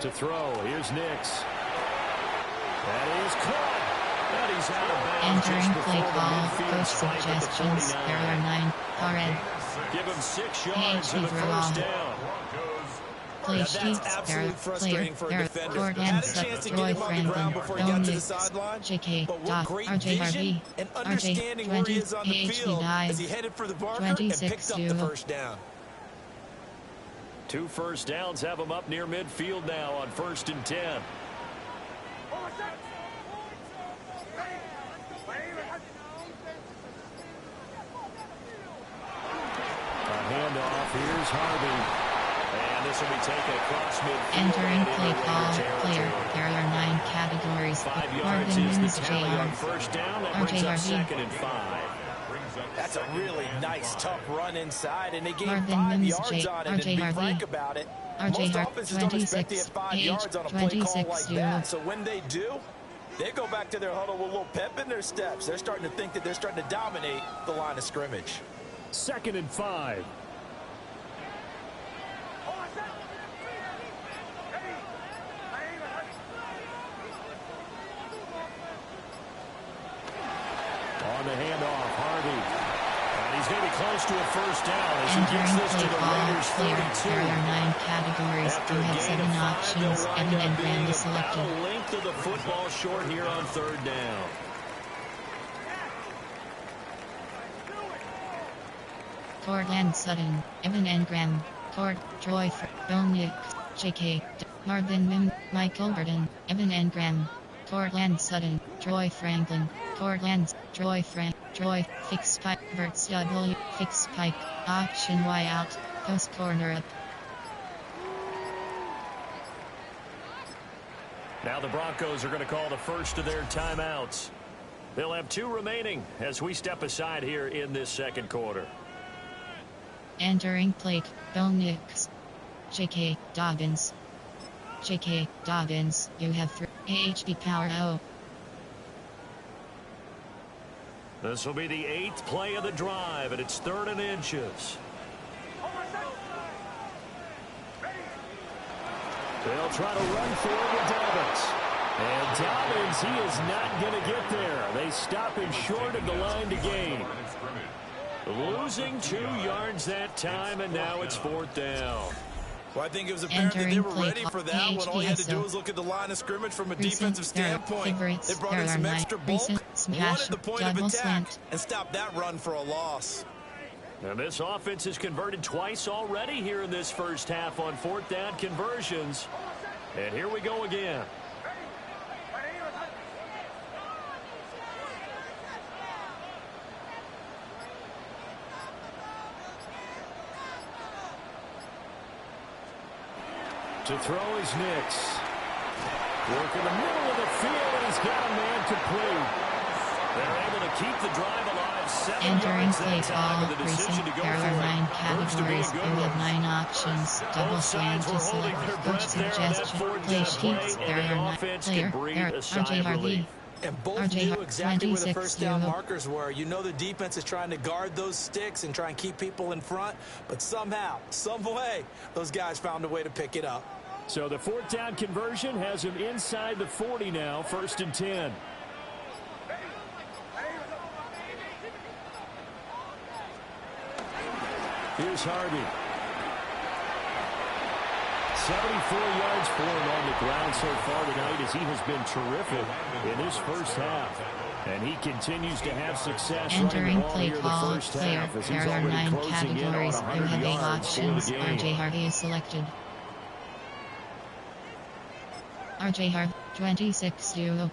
To throw, here's Nix. That is caught. And he's out of bounds Entering just play before the call, midfield coach stripe at the suggestions. 49. There are 9. Red. Give him 6 yards AHB and a first draw. down. Play That's sheets. There absolutely are frustrating for a player. defender. Court Had and a chance to Joy get him on the ground Franklin. before he got to the Nix. sideline. JK. But with Dot. great RJ vision Harvey. and RJ understanding where he 20. is on the AHB field guide. as he headed for the marker and 26 picked up the 0. first down. 2 first downs have him up near midfield now on 1st and 10. Handoff. Here's Harvey. And this will be taken across midfield. Entering and play into call, Raider player. territory. There are 9 categories. 5 yards Marvin is the Mims tally on JR. 1st down. That RJ brings up Harvey. 2nd and 5. That's a really nice, tough run inside, and they gained Marvin 5 Mims yards J. on it. RJ And be Harvey. frank about it, RJ most Harvey. offenses don't expect to 26 get 5 H. yards on a play call 26 like 0. that. So when they do, they go back to their huddle with a little pep in their steps. They're starting to think that they're starting to dominate the line of scrimmage. 2nd and 5. On the handoff, Harvey. And he's going to be close to a first down as he Entering gets this to play the call, Raiders' player. 42. There are 9 categories. After You a have gain 7 of 5, options. they'll Evan wind and up Graham being is selected. about a length of the football short here on third down. Cortland Sutton, Evan and Graham, Troy, Dominic, J.K., Marvin Mim, Michael Burton, Evan and Graham, Cortland Sutton, Troy Franklin, Troy, Fix Pipe, Verts W, Fix Pipe, Option Y out, Post Corner up. Now the Broncos are going to call the first of their timeouts. They'll have 2 remaining as we step aside here in this second quarter. Entering plate, Bo Nix, J.K. Dobbins. J.K. Dobbins, you have 3 HP power O. This will be the 8th play of the drive, and it's 3rd and inches. They'll try to run for it with Dobbins. And Dobbins, he is not going to get there. They stop him short of the line to gain. Losing 2 yards that time, and now it's 4th down. Well, I think it was apparent that they were ready for that when all you had to do was look at the line of scrimmage from a defensive standpoint. They brought in some extra bulk, wanted the point of attack, and stopped that run for a loss. And this offense has converted twice already here in this first half on 4th down conversions. And here we go again. To throw is Nix. Work in the middle of the field, and he's got a man complete. They're able to keep the drive alive. 7 Entering yards play that time call, with the decision to go there are for 9 it. Proves to be a categories. You good have one. 9 options. Double Both swing sides to were holding select. their Coach breath there on that suggestion. 4th Play down sheets. play, There and the are 9 offense player. can breathe There a sigh RJ of Harvey. relief. And both RJ knew exactly where the 26 first down zero. markers were. You know the defense is trying to guard those sticks and try and keep people in front, but somehow, some way, those guys found a way to pick it up. So the 4th down conversion has him inside the 40 now, 1st and 10. Here's Harvey. 74 yards for him on the ground so far tonight as he has been terrific in this first half. And he continues to have success running Entering the ball play here in the call, first player. half as There he's are already 9 closing in on categories. You 100 have 8 yards for options. the game. RJ Harvey is selected. RJ Harvey, 26 0.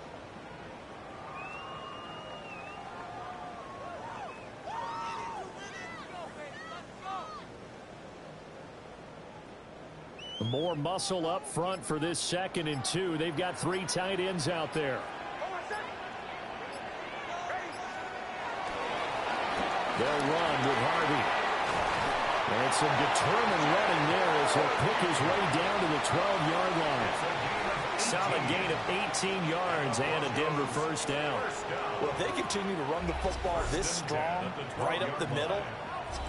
More muscle up front for this 2nd and 2. They've got 3 tight ends out there. They'll run with Harvey. And some determined running there as he'll pick his way down to the 12-yard line. Solid gain of 18 yards and a Denver first down. Well, if they continue to run the football this strong, right up the middle,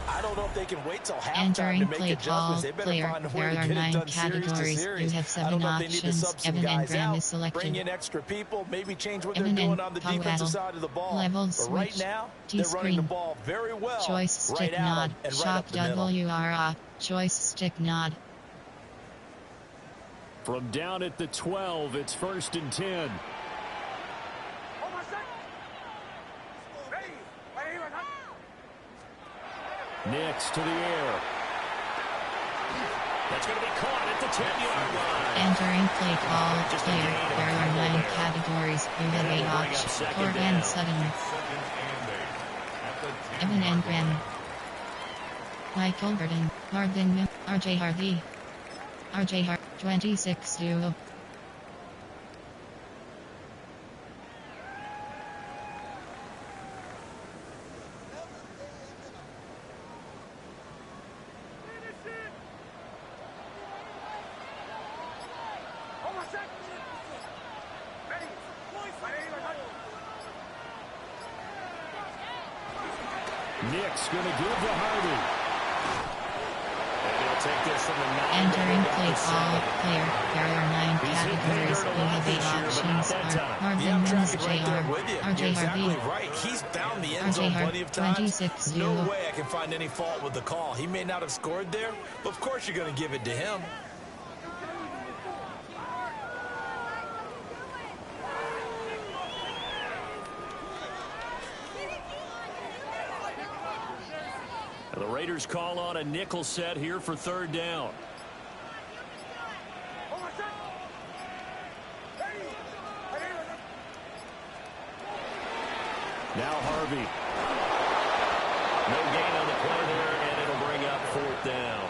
I don't know if they can wait till halftime Entering to make play adjustments. call, They better player. find a way There to are get it 9 done series to categories. series. You have I don't 7 know if they need to options. sub some Evan and guys Graham out, is selected. bring in extra people, maybe change what Evan they're doing and on the Colorado. defensive side of the ball. Level But right switch. now, T they're running the screen. ball very well. Choice right stick out nod. and right Shock up the middle. WRA. Choice stick nod. From down at the 12, it's 1st and 10. Nix to the air. That's going to be caught at the 10-yard line. Entering play call, player. There are 9 categories. You have 8 options. Cortland Sutton. Evan and Graham. Michael Burton. Marvin Mim. RJ Harvey. RJ Harvey. 26 0. Nix going to give to Harvey. And he'll take this from the 9. Entering play call, player. There are 9 categories. You have 8 options. Marvin Mims, JR. RJ you're exactly right. He's found the end zone plenty of times. No way I can find any fault with the call. He may not have scored there, but of course you're going to give it to him. The Raiders call on a nickel set here for third down. Now Harvey. No gain on the play there, and it'll bring up fourth down.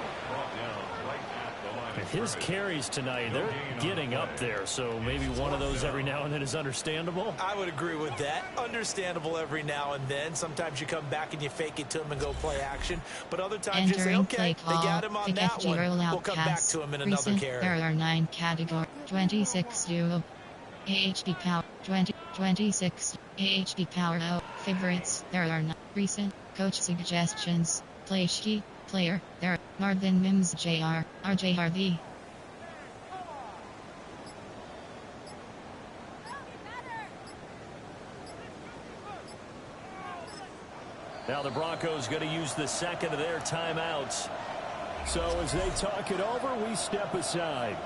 His carries tonight, they're getting up there, so maybe one of those every now and then is understandable. I would agree with that. Understandable every now and then. Sometimes you come back and you fake it to him and go play action. But other times you say, okay, they got him on that one. We'll come back to him in another carry. There are 9 categories. 26 euro. AHP power. 26. AHP power out. Favorites. There are 9. Recent coach suggestions. Play sheet. Player. There are Marvin Mims Jr. RJ Harvey. Now the Broncos going to use the second of their timeouts. So as they talk it over, we step aside.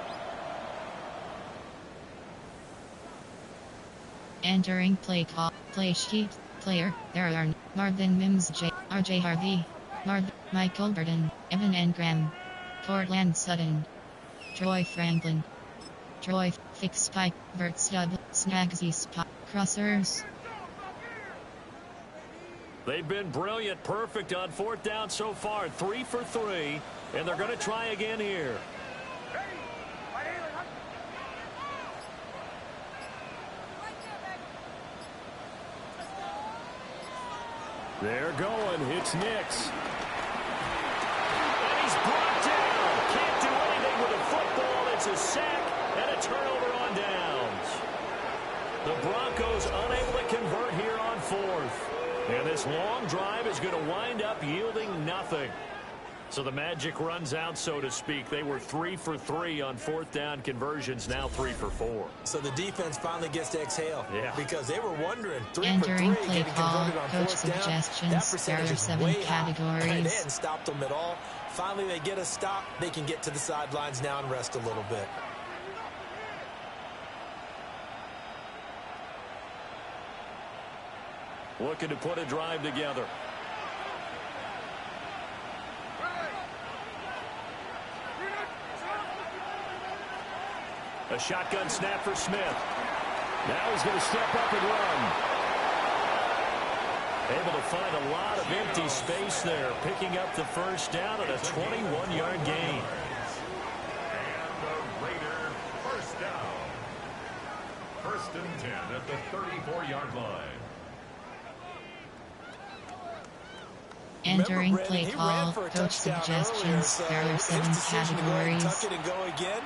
Entering play call. Play sheet. Player. There are Marvin Mims Jr. RJ Harvey. Michael Burton, Evan Engram, Cortland Sutton, Troy Franklin, Troy Fix Spike, Vert Stub, Snagsy Spot, Crossers. They've been brilliant, perfect on fourth down so far, 3 for 3, and they're going to try again here. They're going. It's Nix. And he's brought down. Can't do anything with a football. It's a sack and a turnover on downs. The Broncos unable to convert here on fourth. And this long drive is going to wind up yielding nothing. So the magic runs out, so to speak. They were 3 for 3 on fourth down conversions, now 3 for 4. So the defense finally gets to exhale. Yeah. Because they were wondering, 3 Entering for 3, play getting call, converted on coach fourth down. suggestions. That percentage There are is 7 way categories. high. And they hadn't stopped them at all. Finally, they get a stop. They can get to the sidelines now and rest a little bit. Looking to put a drive together. A shotgun snap for Smith. Now he's going to step up and run. Able to find a lot of empty space there, picking up the first down and a 21-yard gain. And the Raider first down. 1st and 10 at the 34-yard line. Entering play call, coach suggestions. There are 7 categories. Tuck it and go again.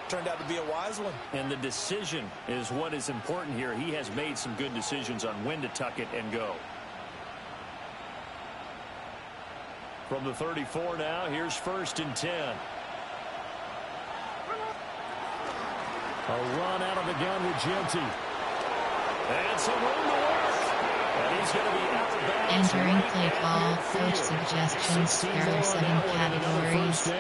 Turned out to be a wise one. And the decision is what is important here. He has made some good decisions on when to tuck it and go. From the 34 now, here's 1st and 10. A run out of the gun with Genty. And some room to work. And he's going to be out of bounds. Entering play call, coach suggestions. There are 7 categories.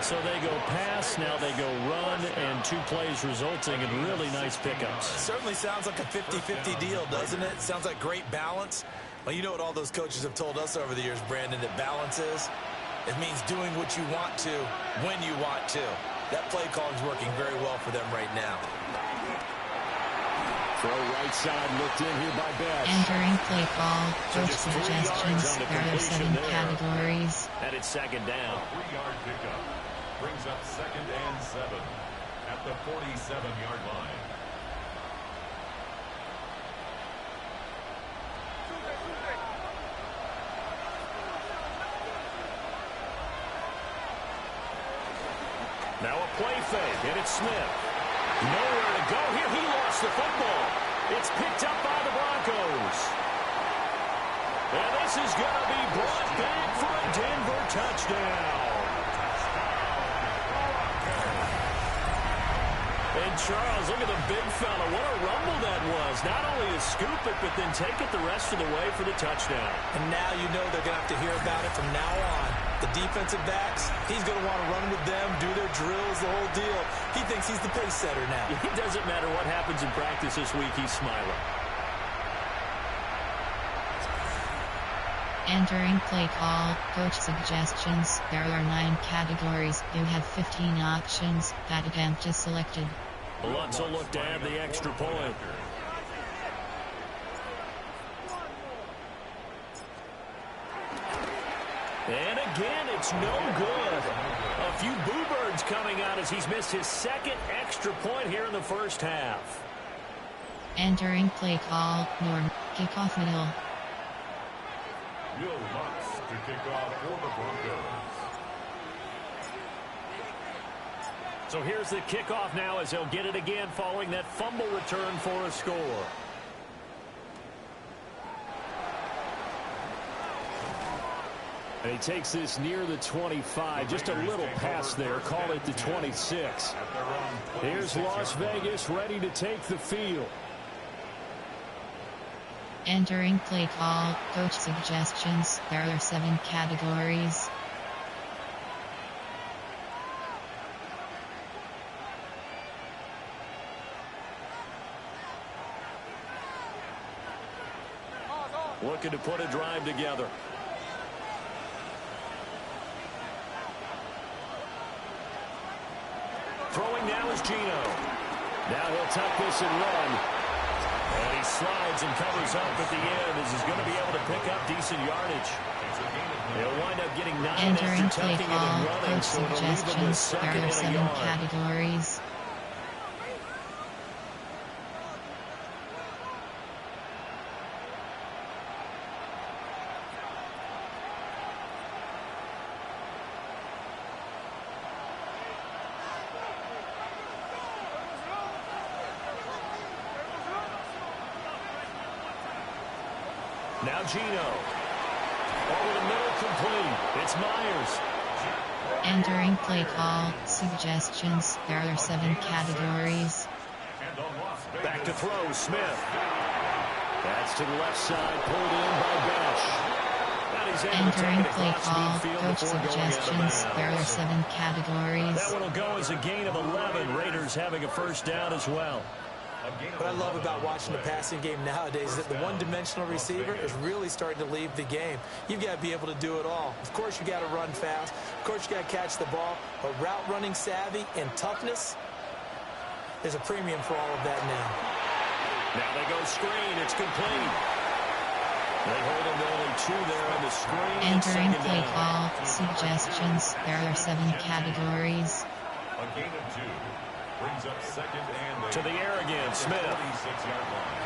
So they go pass, now they go run, and 2 plays resulting in really nice pickups. Certainly sounds like a 50-50 deal, doesn't it? Sounds like great balance. Well, you know what all those coaches have told us over the years, Brandon, that balance is? It means doing what you want to, when you want to. That play calling is working very well for them right now. Throw right side looked in here by Betts. Entering play call, coach suggestions. There are 7 categories. And it's 2nd down. 3-yard pickup brings up 2nd and 7 at the 47-yard line. Now a play fake, and it's Smith. Nowhere to go here. He lost the football. It's picked up by the Broncos. And this is going to be brought back for a Denver touchdown. And Charles, look at the big fella. What a rumble that was. is not only to scoop it, but then take it the rest of the way for the touchdown. And now you know they're going to have to hear about it from now on. The defensive backs, he's going to want to run with them, do their drills, the whole deal. He thinks he's the pace setter now. It doesn't matter what happens in practice this week, he's smiling. Entering play call, coach suggestions. There are 9 categories. You have 15 options. That attempt is selected. Lutz will look to add the extra point. And again, it's no good. A few boo birds coming out as he's missed his second extra point here in the first half. Entering play call, Norm. Kickoff middle. Will Lutz to kick off for the Broncos. So here's the kickoff now as he'll get it again following that fumble return for a score. And he takes this near the 25. Just a little pass there. Call it the 26. Here's Las Vegas ready to take the field. Entering play call, coach suggestions. There are 7 categories. Looking to put a drive together. Throwing now is Gino. Now he'll tuck this and run. And he slides and covers up at the end as he's going to be able to pick up decent yardage. He'll wind up getting 9 Entering after play tucking it call, and running, coach so it'll leave him with suggestions. second There are and a 7 yard. categories. Now Gino. Over the middle, complete. It's Myers. Entering play call, suggestions. There are 7 categories. Back to throw, Smith. That's to the left side, pulled in by Besh. And he's able to take Entering it play across call, midfield coach before going out of suggestions. There are bounds. 7 categories. That one will go as a gain of 11. Raiders having a first down as well. What I love about watching the passing game nowadays is that the one-dimensional receiver is really starting to leave the game. You've got to be able to do it all. Of course, you got to run fast. Of course, you got to catch the ball. But route running savvy and toughness, there's a premium for all of that now. Now they go screen. It's complete. They hold him to only 2 there on the screen. Entering Second play down. call, suggestions. There are 7 categories. A gain of 2. Brings up second and To the air again, Smith. 26-yard line.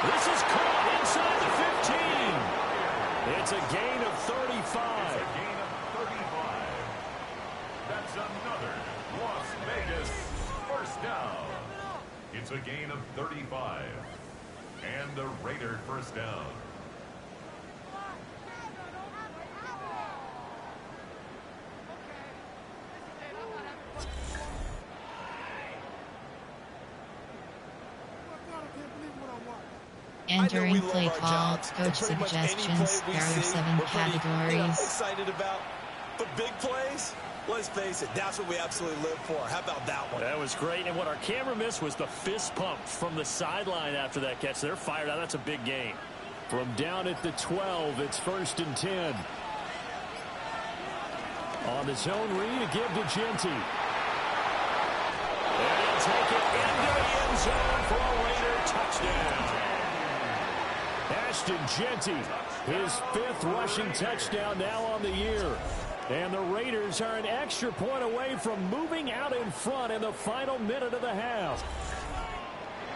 This is caught inside the 15. It's a gain of 35. It's a gain of 35. That's another Las Vegas first down. It's a gain of 35. And the Raider first down. Entering play call, coach suggestions. There are 7 categories. Excited about, but big plays, let's face it, that's what we absolutely live for. How about that one? That was great. And what our camera missed was the fist pump from the sideline after that catch. They're fired out. That's a big gain. From down at the 12, it's 1st and 10. On the zone read, a give to Genty. And he'll take it into the end zone for a Raider touchdown. Ashton Genty, his 5th rushing touchdown now on the year. And the Raiders are an extra point away from moving out in front in the final minute of the half.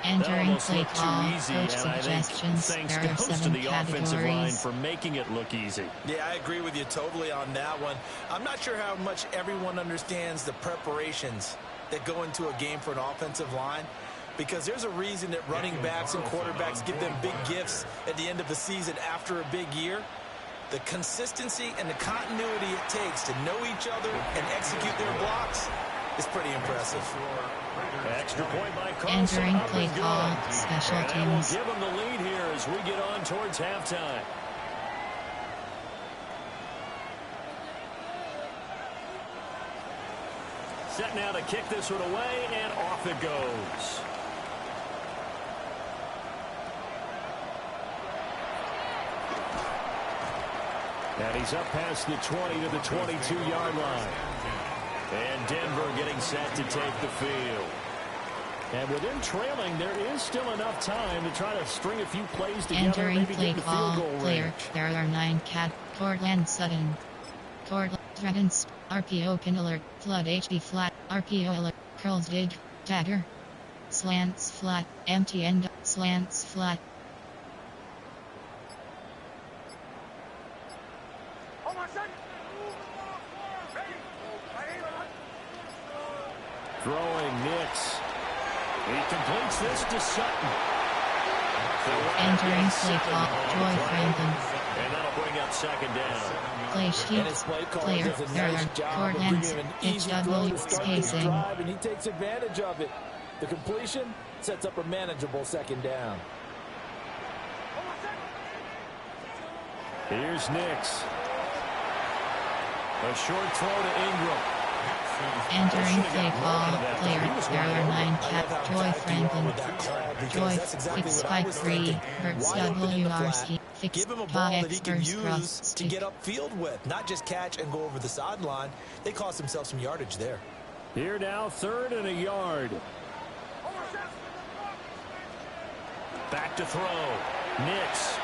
Entering play Looked too call, easy, coach and I suggestions. think There are thanks goes to 7 the offensive line categories. for making it look easy. Yeah, I agree with you totally on that one. I'm not sure how much everyone understands the preparations that go into a game for an offensive line, because there's a reason that running backs and quarterbacks give them big gifts at the end of the season after a big year. The consistency and the continuity it takes to know each other and execute their blocks, is pretty impressive. Extra point by Carlson. Entering play call, special and teams. We'll give them the lead here as we get on towards halftime. Set now to kick this one away, and off it goes. And he's up past the 20 to the 22-yard line. And Denver getting set to take the field. And with them trailing, there is still enough time to try to string a few plays together. Entering Maybe play get the call, field goal player. range. There are 9 cat. Cortland Sutton. Cortland Dragons. RPO pin alert. Flood HB flat. RPO alert. Curls dig. Dagger. Slants flat. Empty end. Slants flat. Throwing Nix. He completes this to Sutton. Entering play call, Troy Franklin. And that'll bring up second down. Play And sheet. his play call Player. does a There nice are job of Cortland's. bringing an easy throw HW to start the spacing. drive, and he takes advantage of it. The completion sets up a manageable second down. Here's Nix. A short throw to Ingram. Entering play call, player. There are 9 cat. Troy Franklin. Troy, fix spike 3. Hertz WRC. Fix Give him a ball that he can first cross use to stick. get upfield with, not just catch and go over the sideline. They cost themselves some yardage there. Here now, 3rd and a yard. Back to throw. Nix.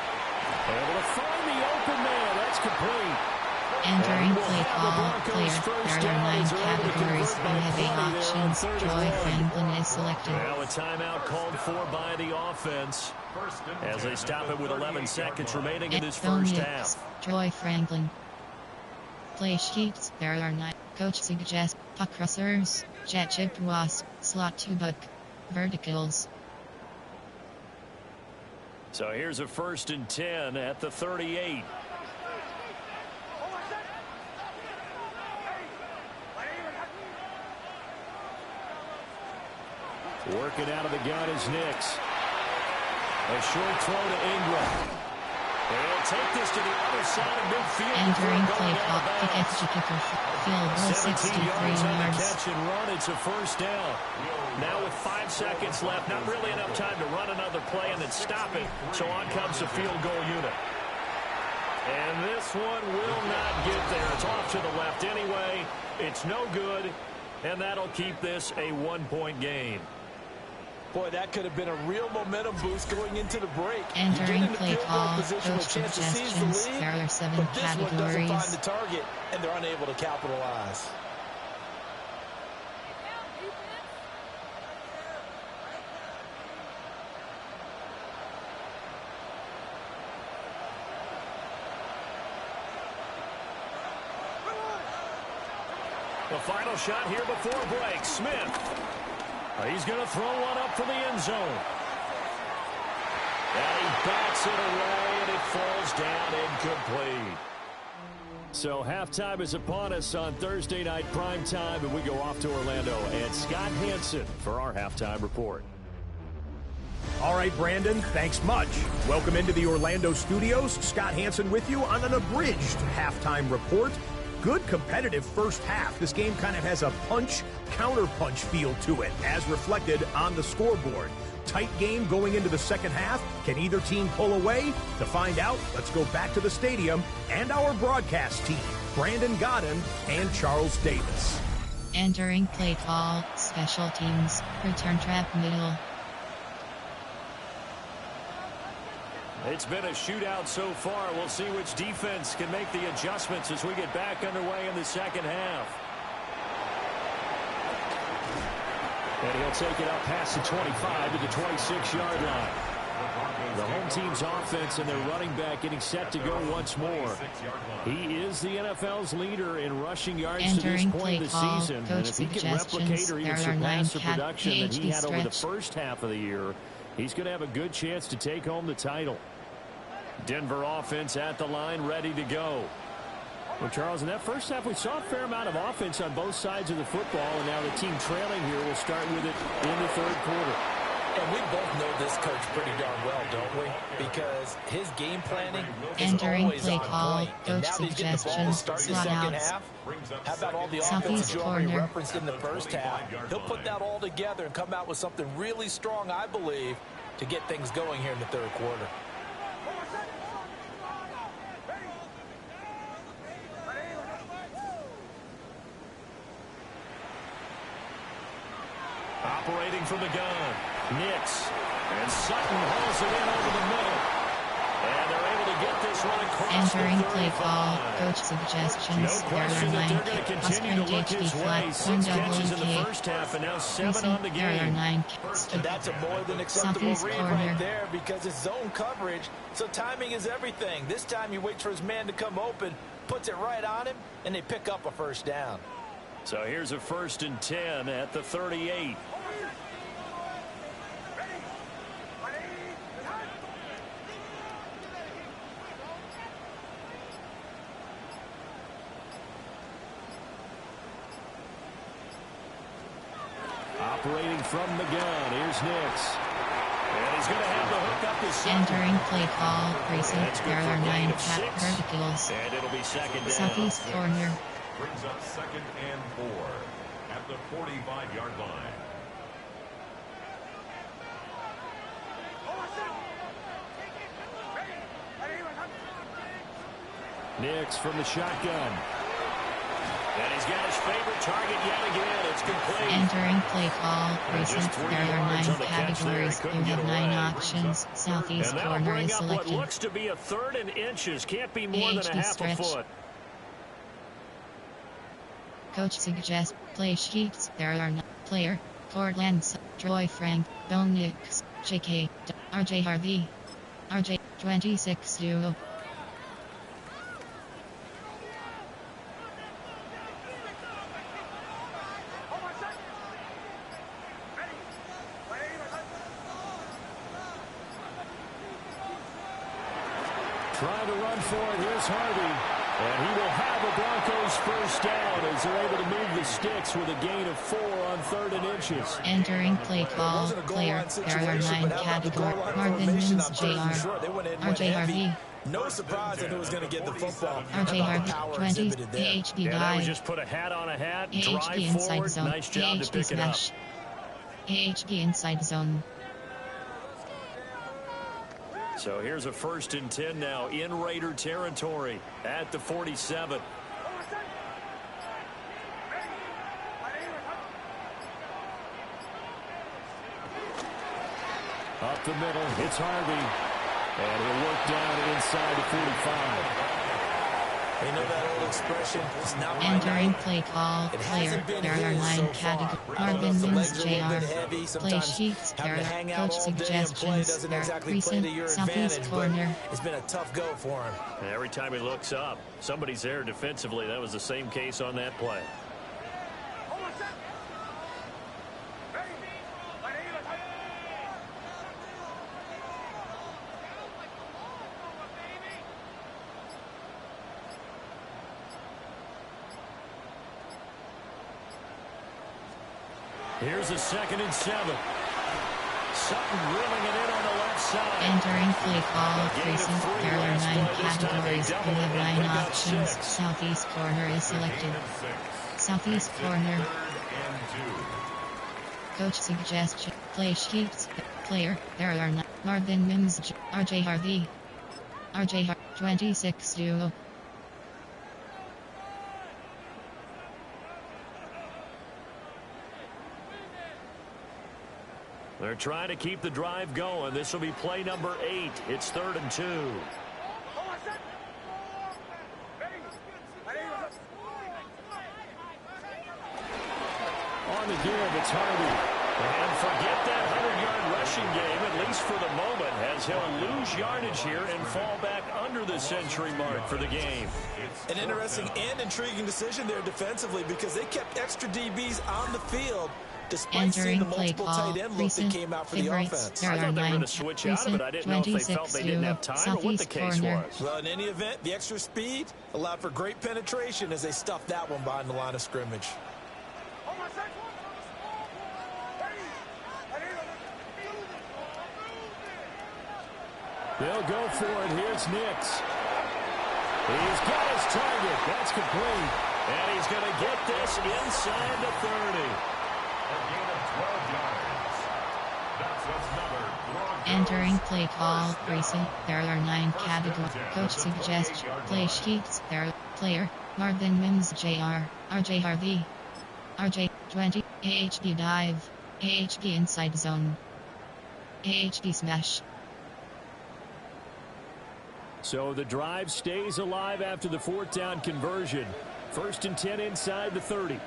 Able to find the open man. That's complete. Entering play call, player. There are 9 categories and have 8 options. Troy Franklin is selected. Now a timeout called for by the offense as they stop it with 11 seconds remaining in this first half. Troy Franklin. Play sheets. There are 9. Coach suggests puck crossers, jet chip wasp, slot to buck, verticals. So here's a 1st and 10 at the 38. Working out of the gun is Nix. A short throw to Ingram. They'll take this to the other side of midfield. Entering play call, kick extra kicker, field goal 17 63 yards on the yards. catch and run. It's a first down. Now with 5 seconds left, not really enough time to run another play and then stop it. So on comes the field goal unit. And this one will not get there. It's off to the left anyway. It's no good. And that'll keep this a 1-point game. Boy, that could have been a real momentum boost going into the break. Entering You get into play field goal call, position with coach a chance to seize the suggestions. lead, There are 7 but this one doesn't categories. find the target, and they're unable to capitalize. The final shot here before break. Smith. He's going to throw one up for the end zone. And he bats it away, and it falls down incomplete. So halftime is upon us on Thursday night prime time, and we go off to Orlando. And Scott Hansen for our halftime report. All right, Brandon, thanks much. Welcome into the Orlando studios. Scott Hansen with you on an abridged halftime report. Good competitive first half. This game kind of has a punch-counter-punch feel to it, as reflected on the scoreboard. Tight game going into the second half. Can either team pull away? To find out, let's go back to the stadium and our broadcast team, Brandon Godden and Charles Davis. Entering play call, special teams, return trap middle. It's been a shootout so far. We'll see which defense can make the adjustments as we get back underway in the second half. And he'll take it up past the 25 to the 26-yard line. The home team's offense and their running back getting set to go once more. He is the NFL's leader in rushing yards Entering to this point of the call, season. coach And if he can replicate or even suggestions. There are 9 surpass the production that he had over the stretch. first half of the year, he's going to have a good chance to take home the title. Denver offense at the line, ready to go. Well, Charles, in that first half, we saw a fair amount of offense on both sides of the football, and now the team trailing here will start with it in the third quarter. And we both know this coach pretty darn well, don't we? Because his game planning is Entering always play on call, point. And coach now that he's getting the ball to suggestions, start the slot second outs. half, how about all the Southeast offense that you already corner. referenced in the first half? He'll put that all together and come out with something really strong, I believe, to get things going here in the third quarter. Operating from the gun, Nix. And Sutton hauls it in over the middle. And they're able to get this one across Entering the play 35. call, coach suggestions, No question that they're going to continue to look his way. 6 catches in the first half and now 7 on the game. And that's a more than acceptable read right there because it's zone coverage, so timing is everything. This time he waits for his man to come open, puts it right on him, and they pick up a first down. So here's a 1st and 10 at the 38. Operating from the gun, here's Nix. And he's going to have to hook up his second. Entering play call, precinct, there are 9 cat verticals. And it'll be second down. Southeast corner. Brings up 2nd and 4 at the 45-yard line. Nix from the shotgun. And he's got his favorite target yet again. It's complete. Entering play call, precinct, there are 9 categories. You have 9 options. Southeast and that'll corner bring is up what selected. looks to be a 3rd and inches. Can't be more than a half stretch. a foot. Coach suggests play sheets. There are 9 player, Portland, Troy Frank, Bo Nix, JK, RJ Harvey, RJ 26 duo. Trying to run for it. Here's Harvey. And he will have a Broncos first down as they're able to move the sticks with a gain of 4 on 3rd and inches. Entering play call, player, there are 9 categories. Marvin Mims, JR, RJ Harvey. No surprise that he was going to get the football. RJ Harvey, 20, AHB Yeah, that was guide. just put a hat on a hat, AHB drive inside forward. zone. Nice job to AHB pick it up. smash. AHB inside zone. So here's a 1st and 10 now in Raider territory at the 47. Up the middle, it's Harvey. And he'll work down inside the 45. You know that old expression, it's not my Entering night. play call, It player, hasn't been there are his 9 so categories. far. I don't know if Marvin the Mims, legs are a little bit JR. heavy. Play Sometimes sheets, having to there hang are out coach all day and play suggestions. doesn't There exactly play to precinct, your southeast advantage, corner. but it's been a tough go for him. And every time he looks up, somebody's there defensively. That was the same case on that play. Here's a 2nd and 7. Sutton reeling it in on the left side. Entering play call, precinct, there are 9 categories. You have 9 options. Southeast corner is selected. Southeast corner. Coach suggestion, play sheets, player, there are 9. Marvin Mims, RJ Harvey. RJ Harvey, 26 duo. They're trying to keep the drive going. This will be play number 8. It's 3rd and 2. On the give, it's Harvey. And forget that 100-yard rushing game, at least for the moment, as he'll lose yardage here and fall back under the century mark for the game. An interesting and intriguing decision there defensively because they kept extra DBs on the field Despite seeing the multiple tight end look that came out for the offense. I thought they were going to switch out of it. I didn't know if they felt they didn't have time or what the case was. Well, in any event, the extra speed allowed for great penetration as they stuffed that one behind the line of scrimmage. They'll go for it. Here's Nix. He's got his target. That's complete. And he's going to get this inside the 30. A gain of 12 yards. That's another Broncos. Entering play call, racing. There are 9 categories. Coach suggests play sheets. There, player, Marvin Mims Jr., RJ Harvey. RJ, 20, AHD dive. AHD inside zone. AHD smash. So the drive stays alive after the 4th down conversion. 1st and 10 inside the 30. A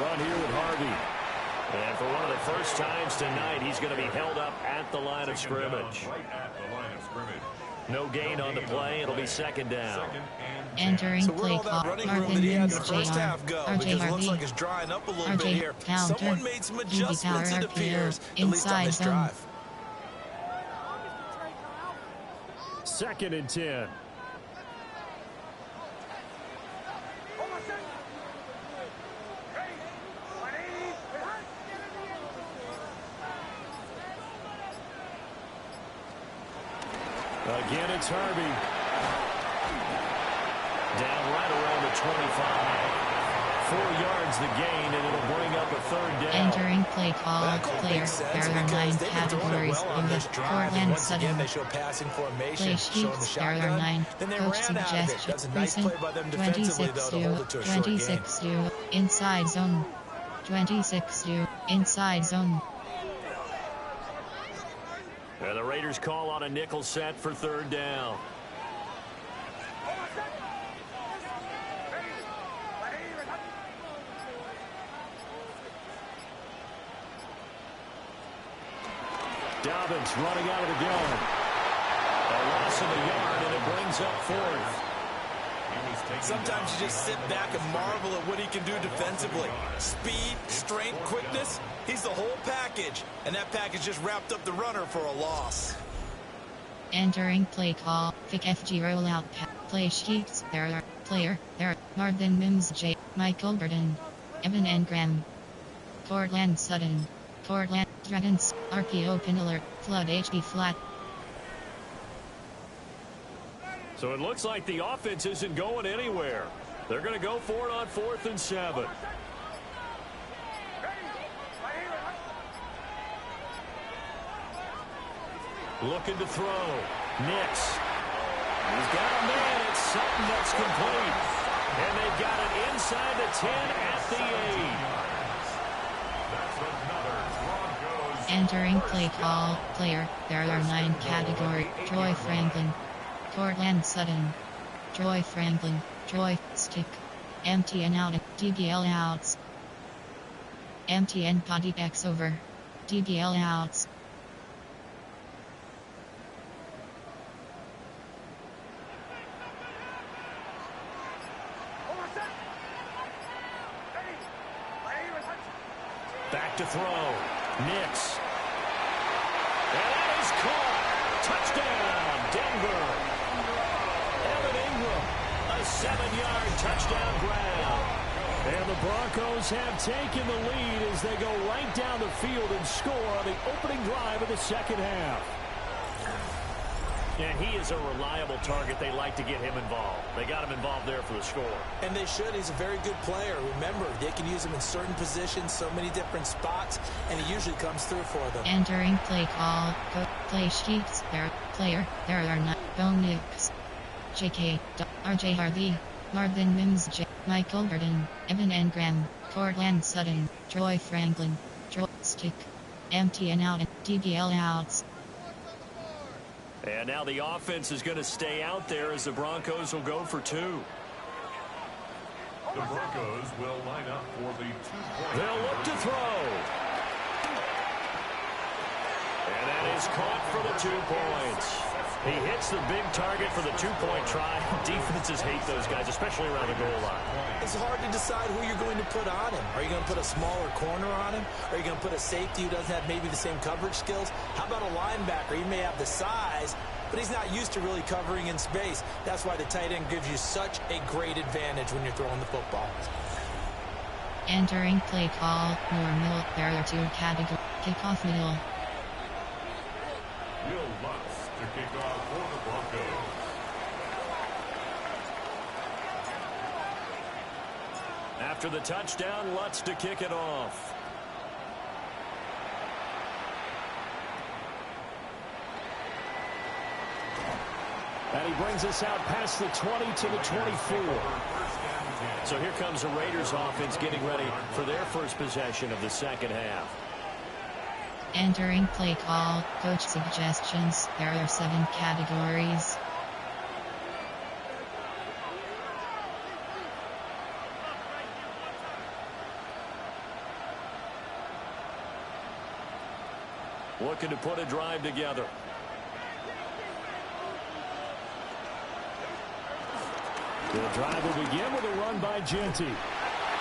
run here with Harvey. And for one of the first times tonight, he's going to be held up at the line of scrimmage. Right at the line of scrimmage. No gain on the play. It'll be 2nd down. Entering play call, Marvin Mims Jr., RJ Harvey. Looks like it's drying up a little bit RJ here. counter. Someone made some DB adjustments, power it appears, at least on inside this zone. drive. 2nd and 10. Again, it's Harvey. Down right around the 25. 4 yards the gain, and it'll bring up a 3rd down. Entering play call, player. There are 9 categories. Portland Sudden. They show passing formation, Play showing the sheets. There are shotgun. 9. Then they Coach ran out of it. suggests That's a nice racing. play by them defensively, though, to hold it to a short gain. 26-2. Inside zone. 26-2. Inside zone. And the Raiders call on a nickel set for 3rd down. Dobbins running out of the gun. A loss of a yard, and it brings up 4th. Sometimes you just sit back and marvel at what he can do defensively. Speed, strength, quickness. He's the whole package. And that package just wrapped up the runner for a loss. Entering play call, FG rollout play sheets. There are player. There are Marvin Mims J. Michael Burton. Evan Engram. Cortland Sutton. Cortland Dragons. RP open alert. Flood HB flat. So it looks like the offense isn't going anywhere. They're going to go for it on 4th and 7. Looking to throw. Nix. He's got a man. It's Sutton that's complete. And they've got it inside the 10 at the 8. Entering play call, player. There are 9 category. Troy Franklin. Cortland Sutton. Troy Franklin. Troy, stick. MTN out. DBL outs. MTN body X over. DBL outs. Back to throw. Nix. And that is caught. Touchdown, Denver. Evan Ingram, a 7-yard touchdown grab. And the Broncos have taken the lead as they go right down the field and score on the opening drive of the 2nd half. And he is a reliable target. They like to get him involved. They got him involved there for the score. And they should. He's a very good player. Remember, they can use him in certain positions, so many different spots, and he usually comes through for them. Entering play call, play sheets. There, player. There are 9. Bo Nix. JK. RJ Harvey. Marvin Mims J. Michael Burton. Evan Engram. Cortland Sutton. Troy Franklin. Troy stick. MTN out. DBL outs. And now the offense is going to stay out there as the Broncos will go for 2. The Broncos will line up for the 2-point. They'll look to throw. And that is caught for the 2 points. He hits the big target for the two-point try. Defenses hate those guys, especially around the goal line. It's hard to decide who you're going to put on him. Are you going to put a smaller corner on him? Are you going to put a safety who doesn't have maybe the same coverage skills? How about a linebacker? He may have the size, but he's not used to really covering in space. That's why the tight end gives you such a great advantage when you're throwing the football. Entering play call, normal, there are two categories. Kickoff middle. Will Lutz to kick off for the Broncos. After the touchdown, Lutz to kick it off. And he brings us out past the 20 to the 24. So here comes the Raiders offense getting ready for their first possession of the second half. Entering play call, coach suggestions. There are 7 categories. Looking to put a drive together. The drive will begin with a run by Genty.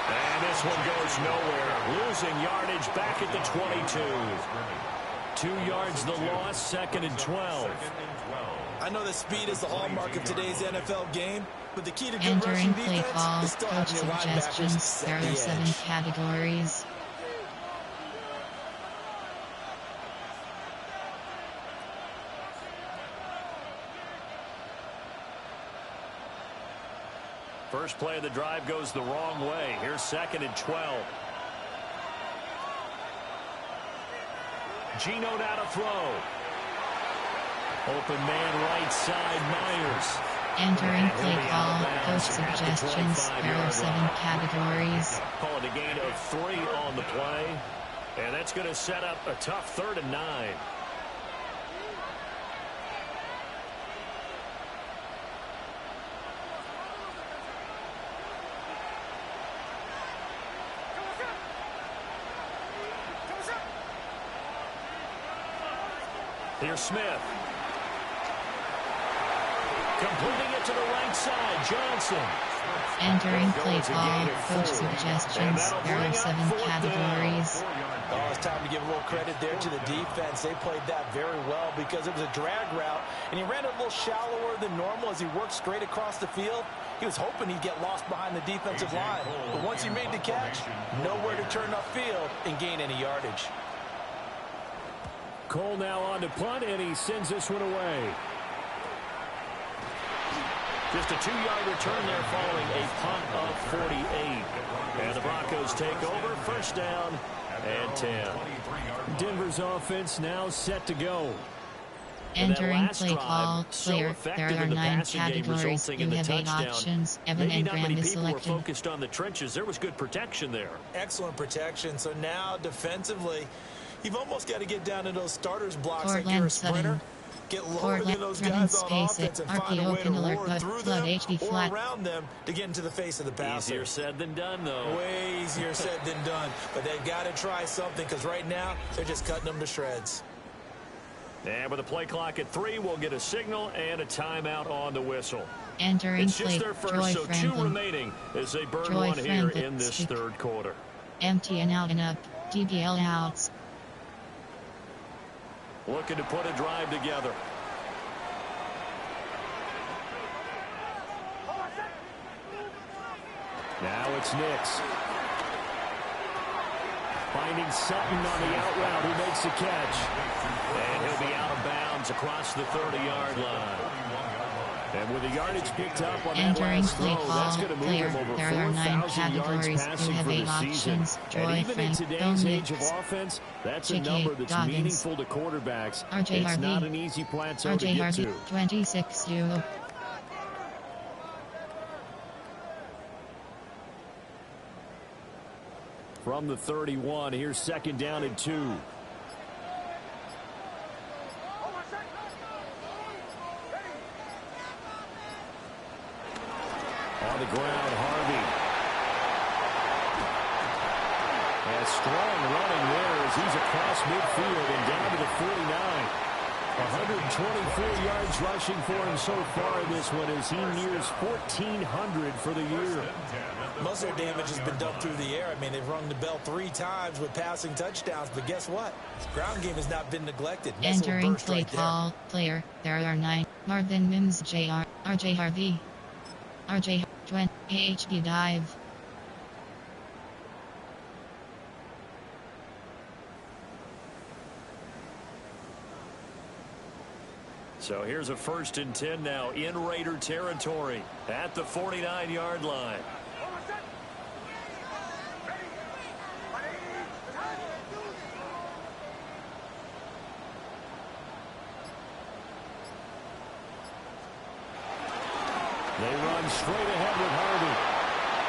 And this one goes nowhere. Losing yardage back at the 22. 2 yards the loss, 2nd and 12. I know that speed is the hallmark of today's NFL game, but the key to good Entering rushing play defense call, is still coach having your linebackers suggestions. set There the are 7 edge. categories. First play of the drive goes the wrong way. Here's 2nd and 12. Geno now to throw. Open man right side, Myers. Entering And play he'll be out call, of coach bounds at the suggestions. There are 7 25-yard line. categories. Calling a gain of 3 on the play. And that's going to set up a tough 3rd and 9. Here's Smith. Completing it to the right side, Johnson. Entering play call, coach suggestions. There are 7 categories. Oh, it's time to give a little credit there to the defense. They played that very well because it was a drag route, and he ran it a little shallower than normal as he worked straight across the field. He was hoping he'd get lost behind the defensive line, but once he made the catch, nowhere to turn upfield and gain any yardage. Cole now on to punt, and he sends this one away. Just a 2-yard return there following a punt of 48. And the Broncos take over, first down and 10. Denver's offense now set to go. Entering play call, player. There are 9 categories. You have 8 options. Evan Maybe and not Graham many is people were selected. focused on the trenches. There was good protection there. Excellent protection. So now defensively, you've almost got to get down to those starters blocks like Portland you're a sprinter. Sutton. Get lower Portland than those Sutton guys on space offense it. and find a way to RPO alert, roar but through flood them HD or flat. around them to get into the face of the passer. Easier said than done, though. Way easier said than done. But they've got to try something because right now they're just cutting them to shreds. And with the play clock at 3, we'll get a signal and a timeout on the whistle. Entering It's play. just their first, Joy so 2 Franklin. remaining as they burn Joy one here Franklin. in this third quarter. Empty and out and up. DBL outs. Looking to put a drive together. Now it's Nix. Finding Sutton on the out route, who makes the catch. And he'll be out of bounds across the 30-yard line. And with the yardage picked up on that Entering last play throw, that's call, going to move player. him over There are 9 4,000 yards categories. You passing have for 8 the season. options. And Joy even in Frank, today's age of Nix. offense, that's a J.K. number that's Dobbins. meaningful to quarterbacks. RJ It's Harvey. not an easy plateau to RJ get Harvey, to. 26 U. From the 31, here's 2nd down and 2. On the ground, Harvey. And strong running there as he's across midfield and down to the 49. 124 yards rushing for him so far in this one as he nears 1,400 for the year. Most of their damage has been done through the air. I mean, they've rung the bell 3 times with passing touchdowns, but guess what? His ground game has not been neglected. Entering play call, player, there are 9, Marvin Mims Jr., RJ Harvey, RJ, 20, AHB dive. So here's a 1st and 10 now in Raider territory at the 49-yard line. They run straight ahead with Harvey.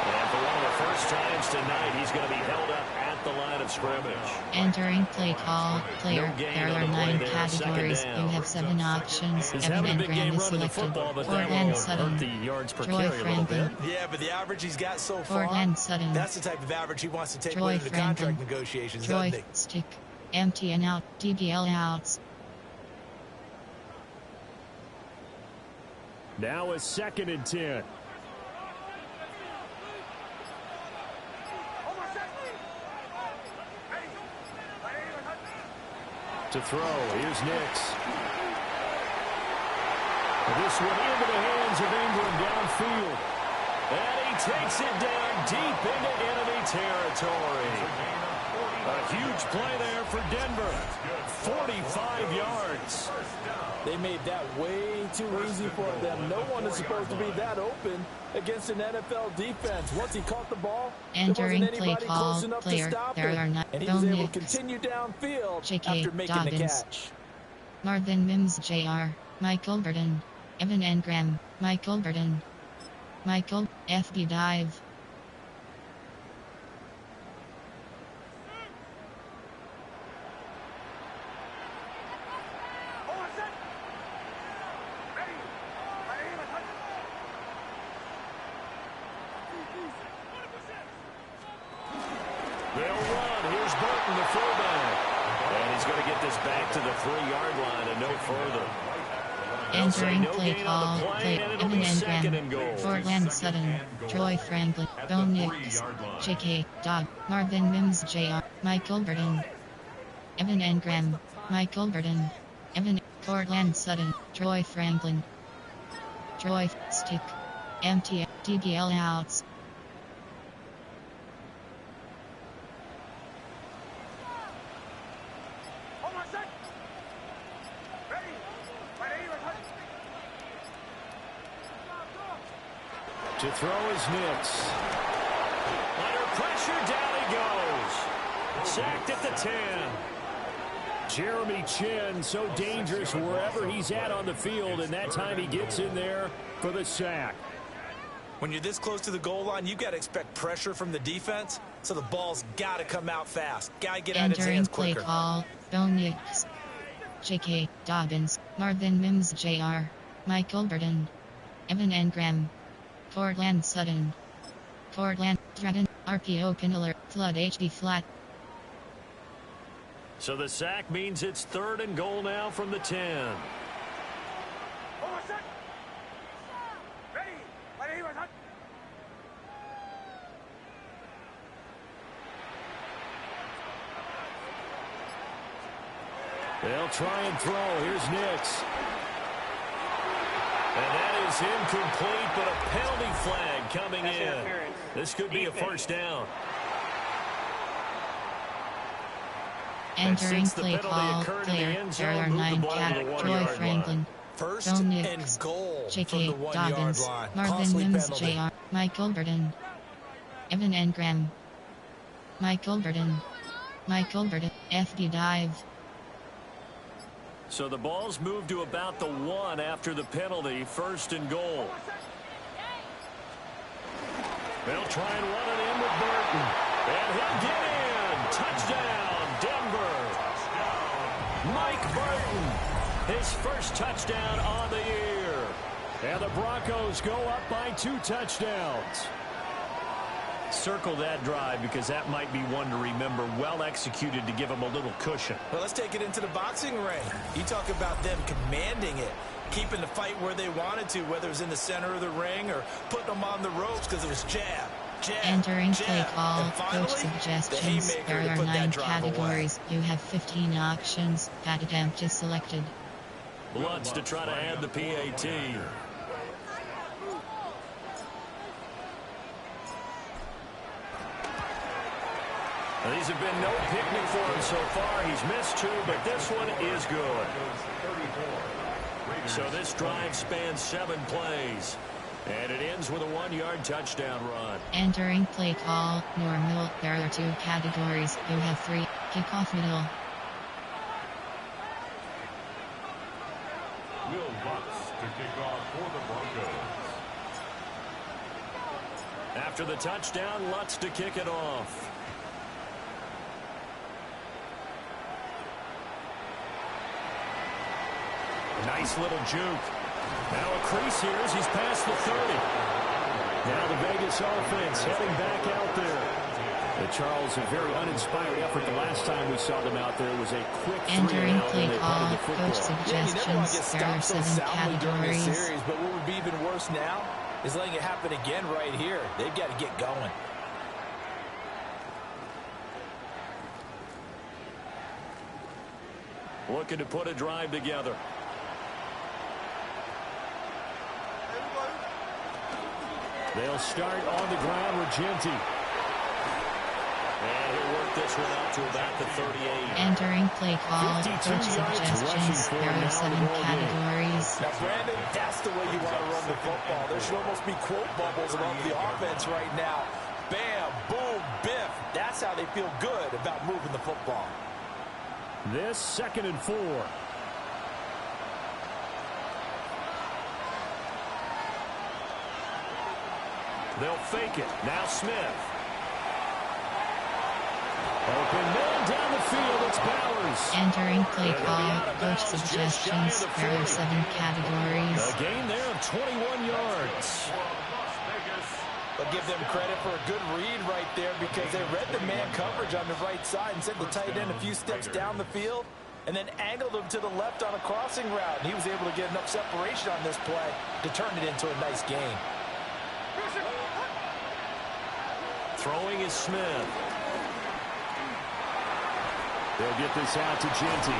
And for one of the first times tonight, he's going to be held up at the line of scrimmage. Entering play call, player, there are 9 categories. You have 7 options. Evan Engram is selected. Portland Sutton, Joy Franklin. Yeah, but the average he's got so far, Portland Sutton, that's the type of average he wants to take Joy into the Franklin, contract negotiations, Joy doesn't he? Stick, empty and out, DBL outs. Now a 2nd and 10. To throw, here's Nix. This one into the hands of Ingram downfield. And he takes it down deep into enemy territory. A huge play there for Denver. 45 yards. They made that way too easy for them. No one is supposed to be that open against an NFL defense. Once he caught the ball, Entering there wasn't play anybody call, close enough player, to stop there it. are 9, And he was able to Nix, continue downfield JK after making Dobbins, the catch. Marvin Mims Jr., Michael Burton, Evan Engram, Michael Burton, Michael, FB dive. They'll run. Here's Burton, the fullback. And he's going to get this back to the 3-yard line and no further. Entering play call, player, Evan Engram, Portland Sutton, Joy Franklin, Bo Nix, JK Dobb, Marvin Mims Jr., Michael Burton, Evan Engram, Michael Burton, Evan, Portland Sutton, Joy Franklin, Joy Stick, empty, DBL outs. To throw is Nix. Under pressure, down he goes. Sacked at the 10. Jeremy Chinn, so dangerous wherever he's at on the field, and that time he gets in there for the sack. When you're this close to the goal line, you've got to expect pressure from the defense, so the ball's got to come out fast. Got to get out of his hands quicker. Entering play call, Bo Nix, JK Dobbins, Marvin Mims Jr., Michael Burton, Evan Engram, Portland Sutton, Portland Threaten, RPO pin alert, flood HD flat. So the sack means it's 3rd and goal now from the 10. They'll try and throw. Here's Nix. And that is incomplete, but a penalty flag coming in. This could be a 1st down. Entering play call, player, there are 9 cat, Joy Franklin, First Bo and Nix, goal from the JK 1-yard Dobbins, line. Marvin Costly Mims penalty. Jr., Michael Burton, Evan Engram, Michael Burton, FD dive. So the ball's moved to about the 1 after the penalty, 1st and goal. They'll try and run it in with Burton. And he'll get in. Touchdown, Denver. Mike Burton, his first touchdown on the year. And the Broncos go up by 2 touchdowns. circle that drive because that might be one to remember. Well executed to give them a little cushion. Well, let's take it into the boxing ring. You talk about them commanding it, keeping the fight where they wanted to, whether it was in the center of the ring or putting them on the ropes because it was jab, jab, Entering jab. play call, And finally, coach suggestions. the haymaker There to are put 9 that drive categories. You have 15 options. Pat attempt is selected. Bloods to try to add the PAT. These have been no picnic for him so far. He's missed 2, but this one is good. So this drive spans 7 plays. And it ends with a 1-yard touchdown run. Entering play call, normal. There are 2 categories. You have 3. Kickoff middle. Will Lutz to kick off for the Broncos. After the touchdown, Lutz to kick it off. Nice little juke. Now a crease here as he's past the 30. Now the Vegas offense heading back out there. Charles, a very uninspired effort the last time we saw them out there was a quick 3 Entering and out, play and they call, punted the football. coach suggestions. There are 7 categories. Series, but what would be even worse now is letting it happen again right here. They've got to get going. Looking to put a drive together. They'll start on the ground with Genty. And he'll work this one out to about the 38. Entering play call, 52 coach yards suggestions. rushing for There him are now 7 in the ball game. categories. Now, Brandon, that's the way you want to run the football. There should almost be quote bubbles above the offense right now. Bam, boom, biff. That's how they feel good about moving the football. This 2nd and 4. They'll fake it. Now Smith. Open man down the field. It's Bowers. Entering play call, coach suggestions. There are 7 categories. A gain there of 21 yards. But give them credit for a good read right there because they read the man coverage on the right side and sent the tight end a few steps down the field and then angled him to the left on a crossing route. And he was able to get enough separation on this play to turn it into a nice gain. Throwing is Smith. They'll get this out to Genty.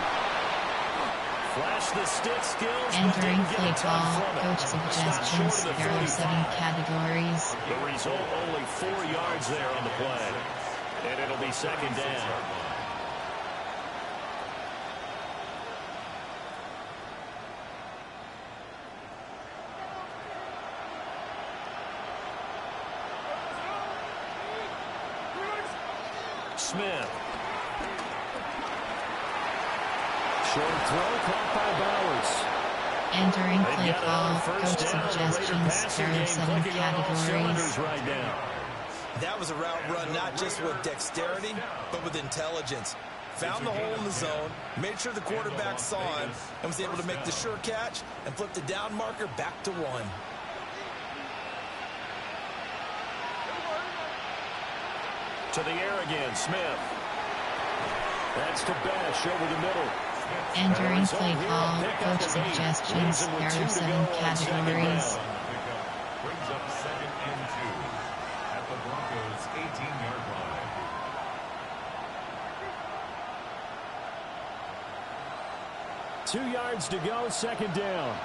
Flash the stick skills. Entering play call, coach suggestions. There are 7 categories. The result, only 4 yards there on the play. And it'll be 2nd down. Smith. Short throw caught by Bowers. Entering play call, coach suggestions. There are 7 categories. Right now. That was a route run not just with dexterity, but with intelligence. Found the hole in the zone, made sure the quarterback saw him, and was able to make the sure catch and flip the down marker back to 1. To the air again, Smith. That's to Besh over the middle. Entering play call, coach suggestions. There are 7 categories. Brings up 2nd and 2 at the Broncos 18-yard line. Two yards to go, 2nd down.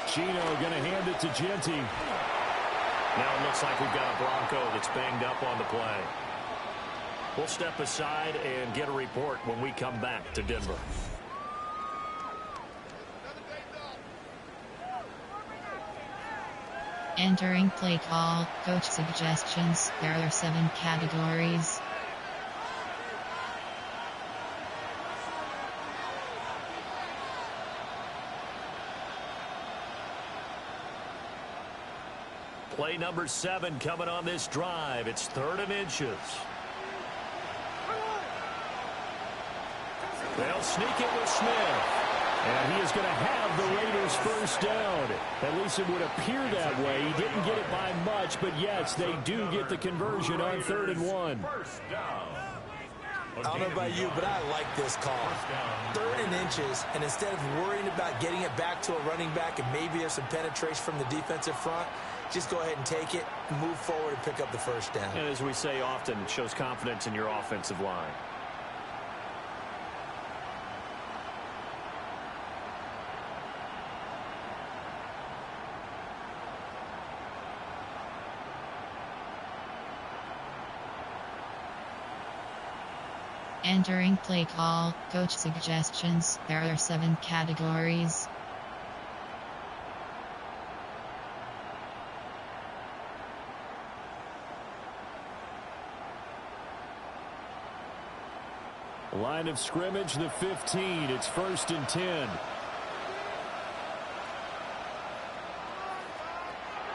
Chino going to hand it to Genty. Now it looks like we've got a Bronco that's banged up on the play. We'll step aside and get a report when we come back to Denver. Entering play call, coach suggestions. There are 7 categories. Play number 7 coming on this drive. It's 3rd and inches. They'll sneak it with Smith. And he is going to have the Raiders first down. At least it would appear that way. He didn't get it by much, but yes, they do get the conversion on 3rd and 1. I don't know about you, but I like this call. 3rd and inches, and instead of worrying about getting it back to a running back and maybe there's some penetration from the defensive front, just go ahead and take it, move forward, and pick up the first down. And as we say often, it shows confidence in your offensive line. Entering play call, coach suggestions. There are 7 categories. Line of scrimmage, the 15. It's 1st and 10.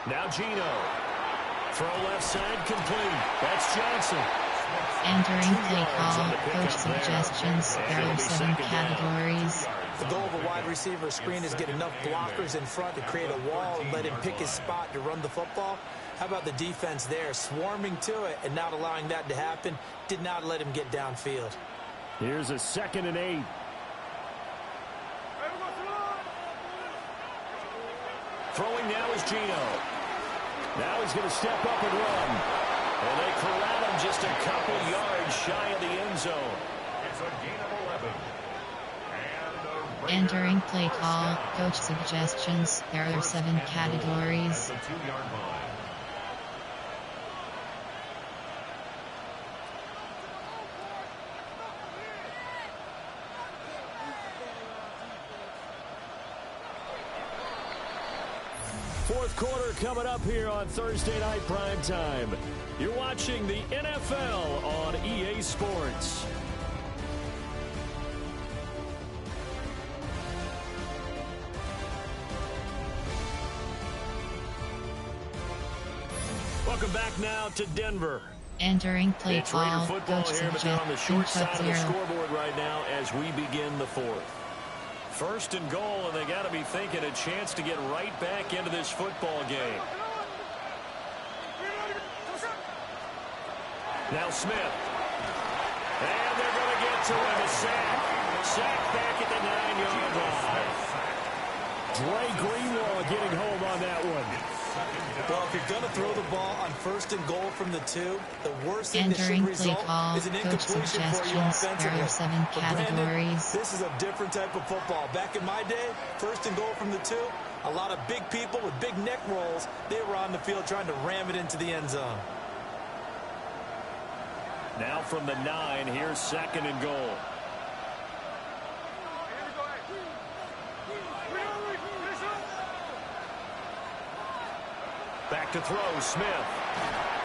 Now Gino. Throw left side complete. That's Johnson. Entering play call, coach suggestions. There are 7 categories. The goal of a wide receiver screen is get enough blockers in front to create a wall and let him pick his spot to run the football. How about the defense there, swarming to it and not allowing that to happen? Did not let him get downfield. Here's a 2nd and 8. Throwing now is Gino. Now he's going to step up and run. And they corral him just a couple yards shy of the end zone. It's a gain of 11. And Entering play call, coach suggestions. There are 7 categories. at the 2-yard line. Fourth quarter coming up here on Thursday Night Prime Time. You're watching the NFL on EA Sports. Welcome back now to Denver. Entering play It's Raider call, football coach here, but they're on the short suggestions. side of the scoreboard right now as we begin the 4th. 1st and goal, and they got to be thinking a chance to get right back into this football game. Now Smith. And they're going to get to him. A sack. Sack back at the 9-yard line. Dre Greenlaw getting home on that one. Well, if you're going to throw the ball on 1st and goal from the 2, the worst thing that should Entering play result call, is an coach incompletion for you suggestions. offensively. There are 7 But Brandon, categories. this is a different type of football. Back in my day, 1st and goal from the 2, a lot of big people with big neck rolls, they were on the field trying to ram it into the end zone. Now from the 9, here's 2nd and goal. Back to throw, Smith.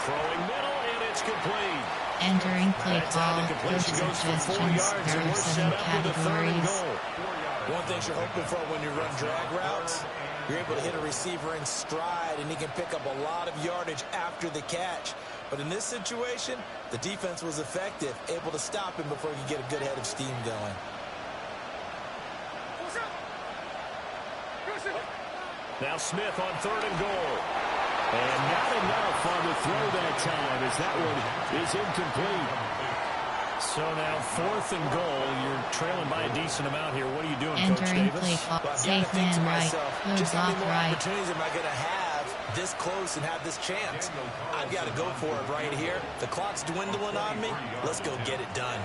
Throwing middle, and it's complete. Entering play That's call, how the coach completion goes for 4 suggestions. yards, There and are we're 7 set up with a 3rd and categories. goal. One thing you're hoping for when you run drag routes, you're able to hit a receiver in stride, and he can pick up a lot of yardage after the catch. But in this situation, the defense was effective, able to stop him before he could get a good head of steam going. Now Smith on 3rd and goal. And not enough on the throw that time as that one is incomplete. So now 4th and goal. You're trailing by a decent amount here. What are you doing, Coach Entering Davis? play call, Well, I've got to safe think to man right, myself, good just how block many more right. opportunities am I going to have this close and have this chance? I've got to go for it right here. The clock's dwindling on me. Let's go get it done.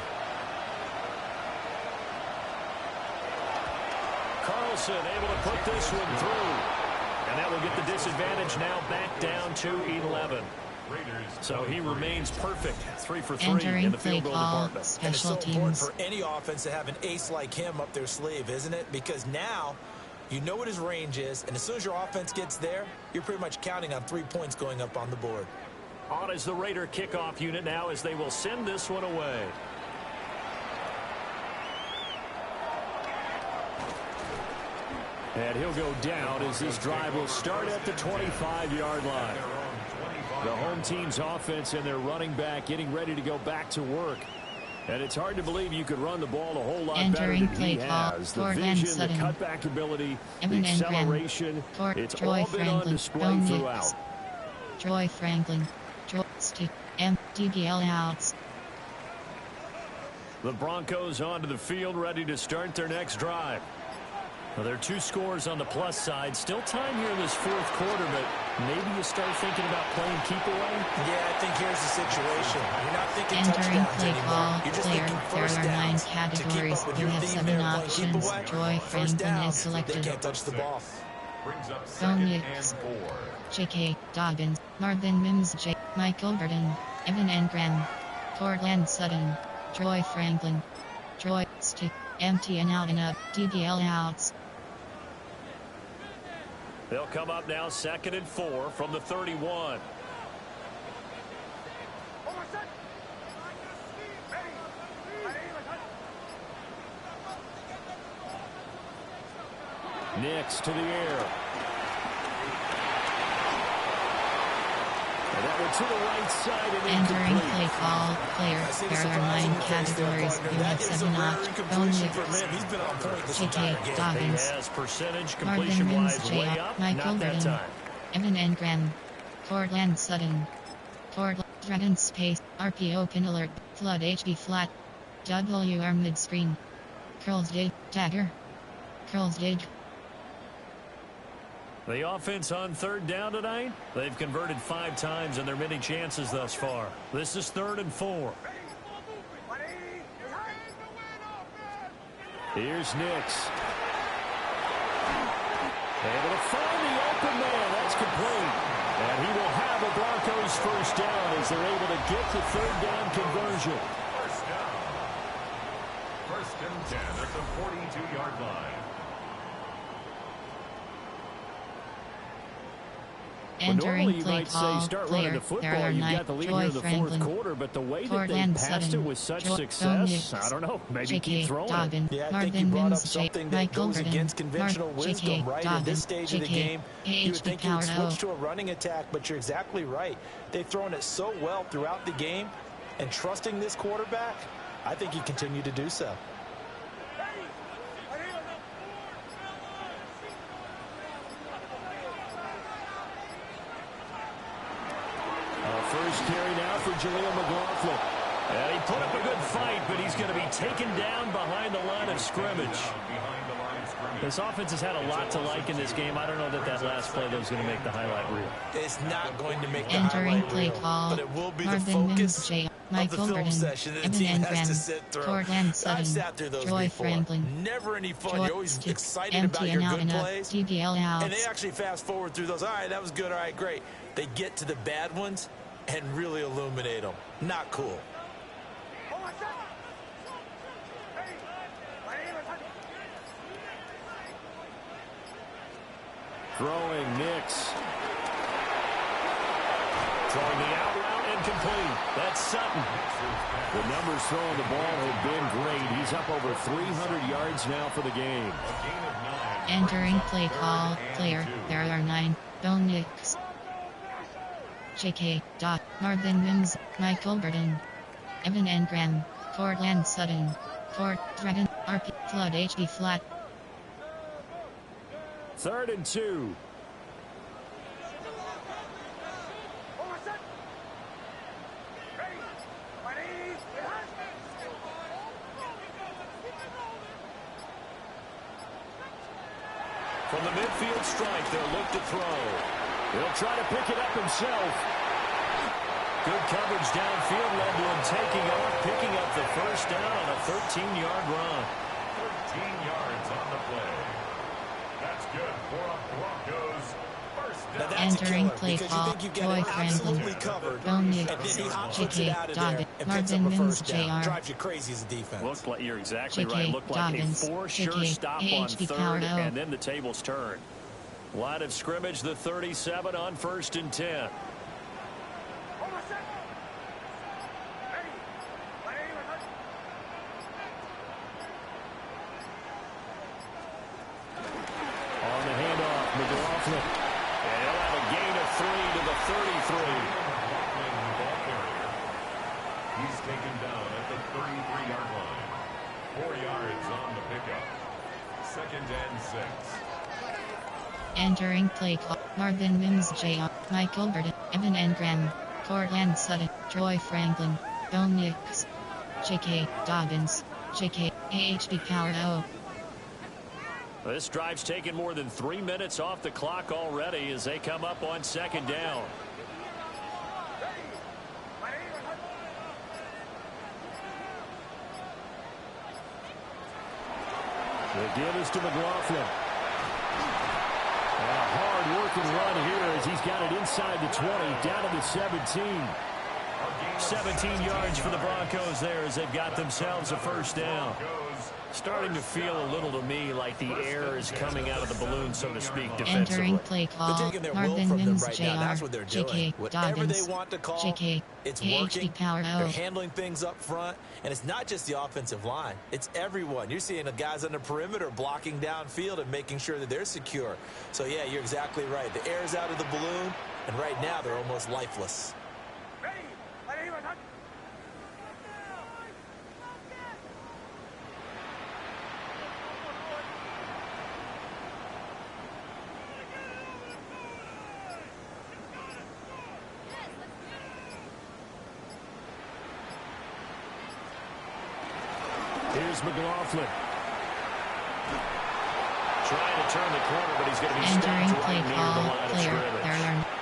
Carlson able to put this one through. And that will get the disadvantage now back down to 11. So he remains perfect. 3 for 3 Entering in the play field goal call, department. And it's so special important teams. for any offense to have an ace like him up their sleeve, isn't it? Because now you know what his range is, and as soon as your offense gets there, you're pretty much counting on 3 points going up on the board. On is the Raider kickoff unit now as they will send this one away. And he'll go down as this drive will start at the 25-yard line. The home team's offense and their running back getting ready to go back to work. And it's hard to believe you could run the ball a whole lot Entering better than he play call has. The for vision, the Sutton. cutback ability, the Evan and Graham. acceleration. For It's Troy all been on Franklin. display Bo Nix. throughout. Troy Franklin. Troy Stick. M. DBL outs. The Broncos onto the field, ready to start their next drive. Well, there are 2 scores on the plus side. Still time here in this 4th quarter, but maybe you start thinking about playing keep away. Yeah, I think here's the situation. You're not thinking Entering touchdowns play anymore. call You're just player. thinking There first are 9 downs. To keep categories. up with You your have team 7 there playing keep options. away. Troy First Franklin down, is they selected. can't touch the ball. Brings up Bo 2nd Nix. and 4. J.K. Dobbins. Marvin Mims. J. Michael Burton. Evan and Graham. Cortland Sutton. Troy Franklin. Troy Stick. Empty and out and up. DBL outs. They'll come up now 2nd and 4 from the 31. Nix to the air. And that one to the right side and Entering incomplete. play call player. There are 9 categories. You have 7 options. Bo Nix. He's been on point this J.K. entire game. He Dobbins. has percentage Marvin completion-wise Mims. way J. up. Michael Not that Burton. time. Evan and Graham. Cortland Sutton. Cortland Dragon Space. RPO pin alert. Flood HB flat. WR mid screen. Curls dig. Dagger. Curls dig. The offense on 3rd down tonight. They've converted 5 times in their many chances thus far. This is 3rd and 4. Here's Nix. Able to find the open man. That's complete. And he will have a Broncos first down as they're able to get the 3rd down conversion. First down. 1st and 10 at the 42-yard line. Entering normally you play might say call start running player. the There football. are You've 9. got the lead Troy here in the 4th Franklin. quarter, but the way that they Cortland passed Sutton. it with such Bo success, Nix. I don't know, maybe J.K. keep throwing it. Dobbins. Yeah, I think Marvin you brought up Mims. J. something that Michael goes Burton. against conventional J.K. wisdom, right? At this Dobbins. stage of the J.K. game, you would think you would Powered switch to a running attack, but you're exactly right. They've thrown it so well throughout the game, and trusting this quarterback, I think he continued to do so. First carry now for Jaleel McLaughlin. And he put up a good fight, but he's going to be taken down behind the line of scrimmage. This offense has had a lot to like in this game. I don't know that last play that was going to make the highlight reel. It's not going to make the Entering highlight play reel, call. but it will be the Marvin Mims. focus J. of the Michael film Burton. session that the Evan team and has Graham. to sit through. Cortland Sutton. I've sat through those Troy before. Franklin. Never any fun. Troy You're always Stick. excited Empty about your and out good and up. plays. DBL outs. And they actually fast forward through those. All right, that was good. All right, great. They get to the bad ones and really illuminate them. Not cool. Throwing Nix. Throwing the out route incomplete. That's Sutton. The numbers throwing the ball have been great. He's up over 300 yards now for the game. Entering play call player. There are 9. Bo Nix. J.K. Marvin Mims. Michael Burton. Evan and Graham. Cortland Sutton. Dragon. RP. Flood HB flat. 3rd and 2. From the midfield strike, they'll look to throw. He'll try to pick it up himself. Good coverage downfield led to him taking off, picking up the first down on a 13-yard run. 13 yards on the play. That's good for a Broncos first down. Now that's Entering a killer, play because call. you think you've got Troy it Franklin. absolutely covered, Bo and Nix. then he hops J.K. it out of there Dobbins. and picks up Marvin a Mims. first down. Jr. Drives you crazy as a defense. Looked like you're exactly J.K. right. Looked like Dobbins. a for-sure J.K. stop on AHB 3rd, powered up. and then the tables turn. Line of scrimmage, the 37 on 1st and 10. On the handoff, McLaughlin. And he'll have a gain of 3 to the 33. He's taken down at the 33-yard line. 4 yards on the pickup. 2nd and 6. Entering play call. Marvin Mims Jr., Michael Burton, Evan Engram, Cortland Sutton, Troy Franklin, Bo Nix, J.K. Dobbins, J.K. AHD Power O. This drive's taken more than 3 minutes off the clock already as they come up on 2nd down. The give is to McLaughlin. And a hard-working run here as he's got it inside the 20, down to the 17. 17 yards for the Broncos there as they've got themselves a 1st down. Starting to feel a little to me like the air is coming out of the balloon, so to speak, defensively. Entering play call. Marvin Mims Jr., J.K. Dobbins, J.K. It's AHD working. Power O. They're handling things up front, and it's not just the offensive line. It's everyone. You're seeing the guys on the perimeter blocking downfield and making sure that they're secure. So, yeah, you're exactly right. The air is out of the balloon, and right now they're almost lifeless. Here's McLaughlin. Trying to turn the corner, but he's going to be Entering stopped play right near the call. line of Player. scrimmage. There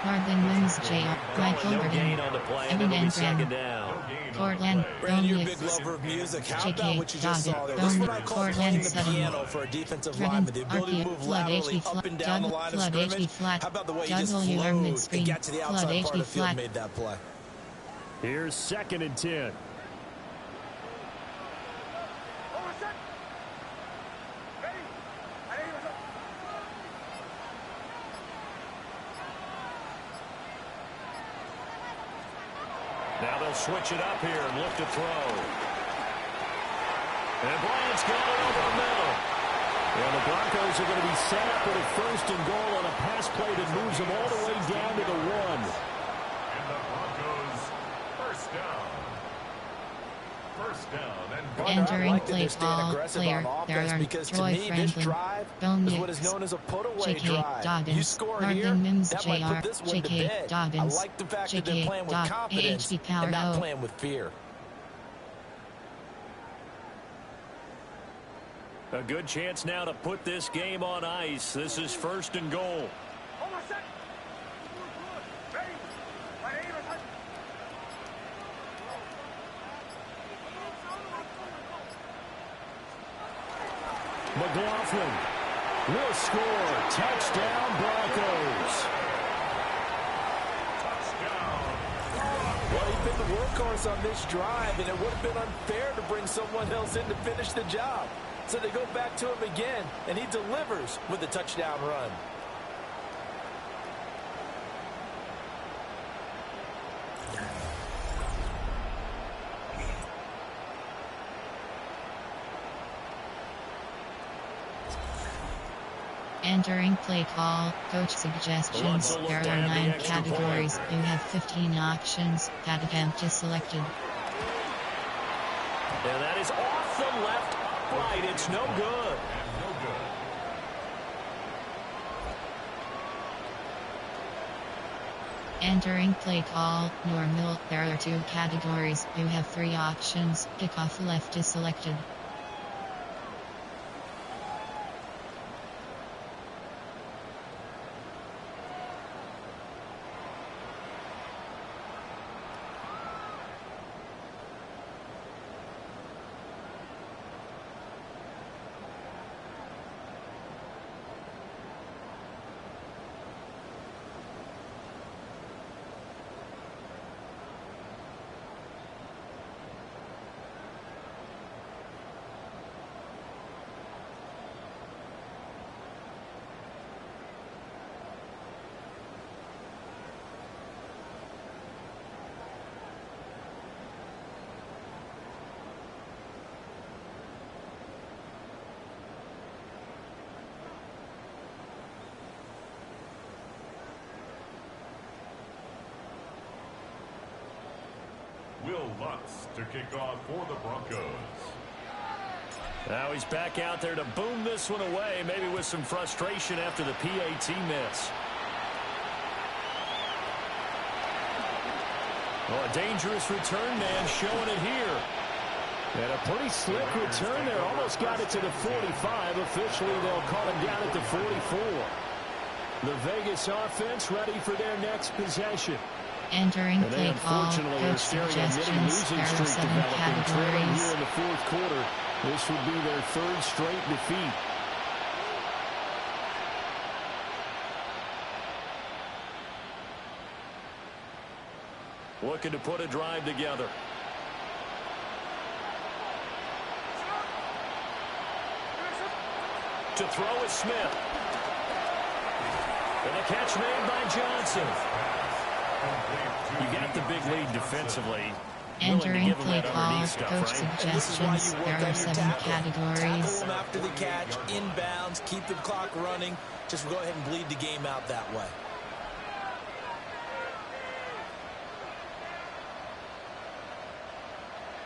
Marvin Mims Jr., Michael No Burton, gain on the play, and Evan it'll be 2nd Engram, down. Cortland, Bo Brandon, you're a Nix, big lover of music. How J.K. about what you just saw there? That's what I call Cortland playing the Sutton, piano for a defensive Driven, lineman. The ability to RP, move flood laterally HD up and down the line of flood HD scrimmage. flat, How about the way you just W flowed mid-screen, and got to the flood outside part HD of the field flat. and made that play? Here's 2nd and 10. Now they'll switch it up here and look to throw. And Bryant's got it over the middle. Well, the Broncos are going to be set up with a 1st and goal on a pass play that moves them all the way down to the 1. And the Broncos 1st down. 1st down and Entering play call. Player. There are because to Troy me, this Franklin, drive Bo is what is Nix, known as a put-away J.K. drive. You Dobbins, score Marvin here, Mims that might put Jr., this one to J.K. bed. Dobbins, I like the fact that J.K. they're playing with confidence AHD Power and not O. playing with fear. A good chance now to put this game on ice. This is 1st and goal. McLaughlin will score. Touchdown, Broncos. Well, he's been the workhorse on this drive, and it would have been unfair to bring someone else in to finish the job. So they go back to him again, and he delivers with a touchdown run. Entering play call. Coach suggestions. There are 9 categories. You have 15 options. That attempt is selected. And that is off the left upright. It's no good. Entering play call. Normal. There are 2 categories. You have 3 options. Kickoff left is selected. Will Lutz to kick off for the Broncos. Now he's back out there to boom this one away, maybe with some frustration after the PAT miss. Oh, a dangerous return man showing it here. And a pretty slick return there. Almost got it to the 45. Officially, they'll call him down at the 44. The Vegas offense ready for their next possession. Entering play call, coach suggestions, there are 7 categories. Here in the fourth quarter, this would be their 3rd straight defeat. Looking to put a drive together. To throw is Smith. And a catch made by Johnson. You got the big lead defensively. Entering play call, coach suggestions, there are 7 categories. Tackle him after the catch, inbounds, keep the clock running. Just go ahead and bleed the game out that way.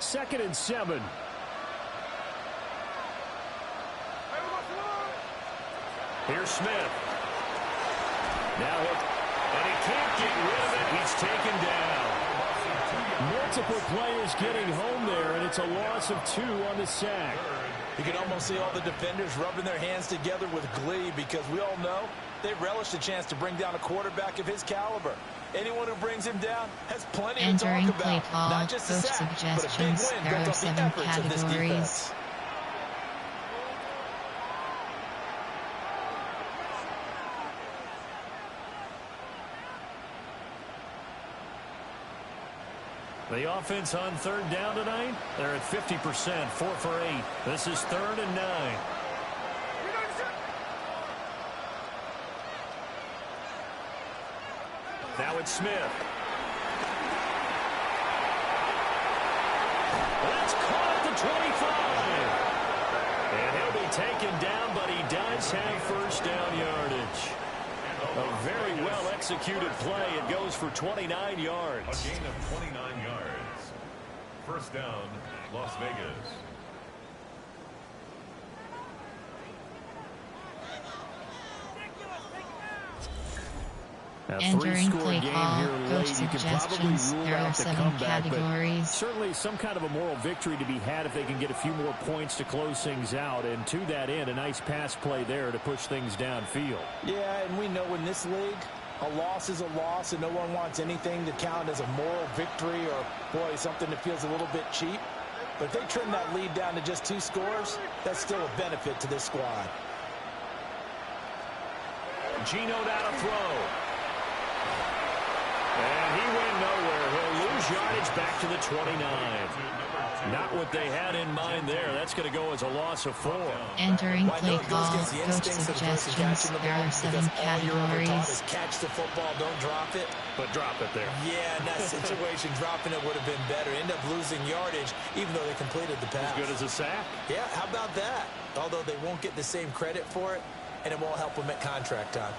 Second and 7. Here's Smith. Now and he can't get rid of it. He's taken down. Multiple players getting home there, and it's a loss of 2 on the sack. You can almost see all the defenders rubbing their hands together with glee because we all know they relish the chance to bring down a quarterback of his caliber. Anyone who brings him down has plenty to talk about. Play call, not just a coach sack, but a big suggestions, win there built are off the 7 efforts of this categories. defense. The offense on 3rd down tonight, they're at 50%, 4 for 8. This is 3rd and 9. Now it's Smith. That's caught at the 25. And he'll be taken down, but he does have 1st down yardage. A very well-executed play. It goes for 29 yards. A gain of 29 yards. 1st down, Las Vegas. Entering play call, coach suggestions, there are 7 categories. Certainly some kind of a moral victory to be had if they can get a few more points to close things out. And to that end, a nice pass play there to push things downfield. Yeah, and we know in this league, a loss is a loss, and no one wants anything to count as a moral victory or, boy, something that feels a little bit cheap. But if they trim that lead down to just 2 scores, that's still a benefit to this squad. Geno down to throw. And he went nowhere. He'll lose yardage back to the 29. Not what they had in mind there. That's going to go as a loss of 4. Entering play call, coach suggestions, there are 7 categories. Catch the football, don't drop it. But drop it there. Yeah, in that situation, dropping it would have been better. End up losing yardage, even though they completed the pass. As good as a sack? Yeah, how about that? Although they won't get the same credit for it, and it won't help them at contract time.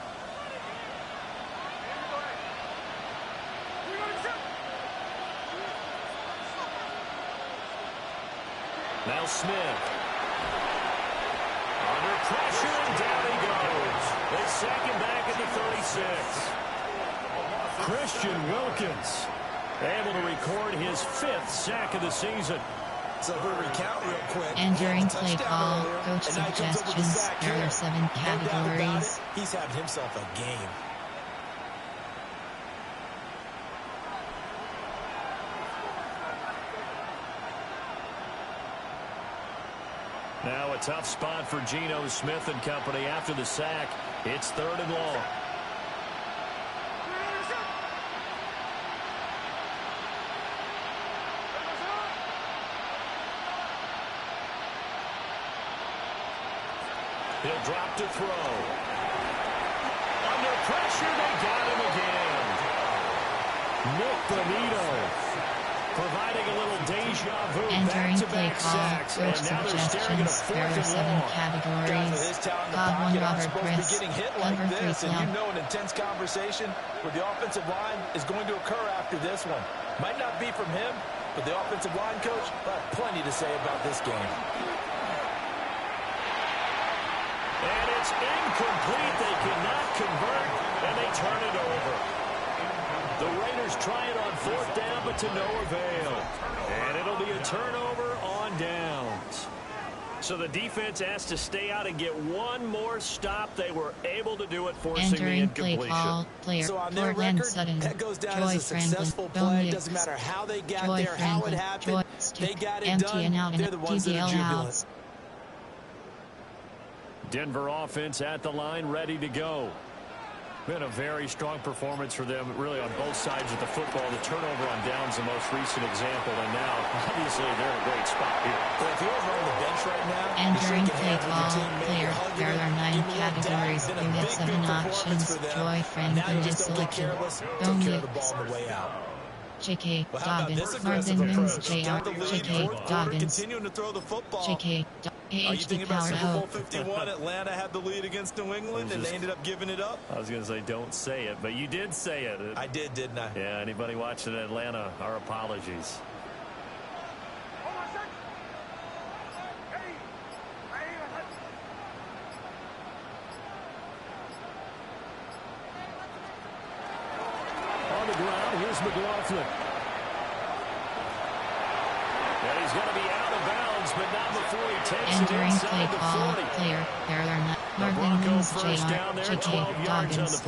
Now Smith. Under pressure, and down he goes. They sack him back at the 36. Christian Wilkins able to record his 5th sack of the season. So we'll recount real quick. Entering play call, coach suggestions, there are 7 categories. He's having himself a game. Now a tough spot for Geno Smith and company after the sack. It's 3rd and long. He'll drop to throw. Under pressure, they got him again. Nick Bonito providing a little deja vu. Entering play call, coach suggestions, there are 7 categories. God 1 Robert Chris, cover 3 and you know an intense conversation with the offensive line is going to occur after this one. Might not be from him, But the offensive line coach will have plenty to say about this game. And it's incomplete. They cannot convert, and they turn it over. The Raiders try it on 4th down, but to no avail. And it'll be a turnover on downs. So the defense asked to stay out and get one more stop. They were able to do it, forcing the incompletion. Play call, player, so on their record, Sutton, that goes down Joy as a successful Franklin, play. Doesn't matter how they got there, how it happened. They got it done. And out, they're the ones that are jubilant. Outs. Denver offense at the line, ready to go. Been a very strong performance for them, really, on both sides of the football. The turnover on downs, the most recent example, and now, obviously, they're in a great spot here. But if he was on the bench right now, entering play call, player, there are 9 categories. You have 7 options. Joy Franklin is selected. J.K. Dobbins, Marvin Mims, J.R. J.K. Dobbins, J.K. Are you thinking about Super Bowl 51? Atlanta had the lead against New England, and they ended up giving it up? I was going to say, don't say it, but you did say it. I did, didn't I? Yeah, anybody watching Atlanta, our apologies. On the ground, here's McLaughlin. And he's going to be out of bounds, but not before he takes it inside the 40. Player, there are not. Marvin Mims, J.R. J.K. Dobbins,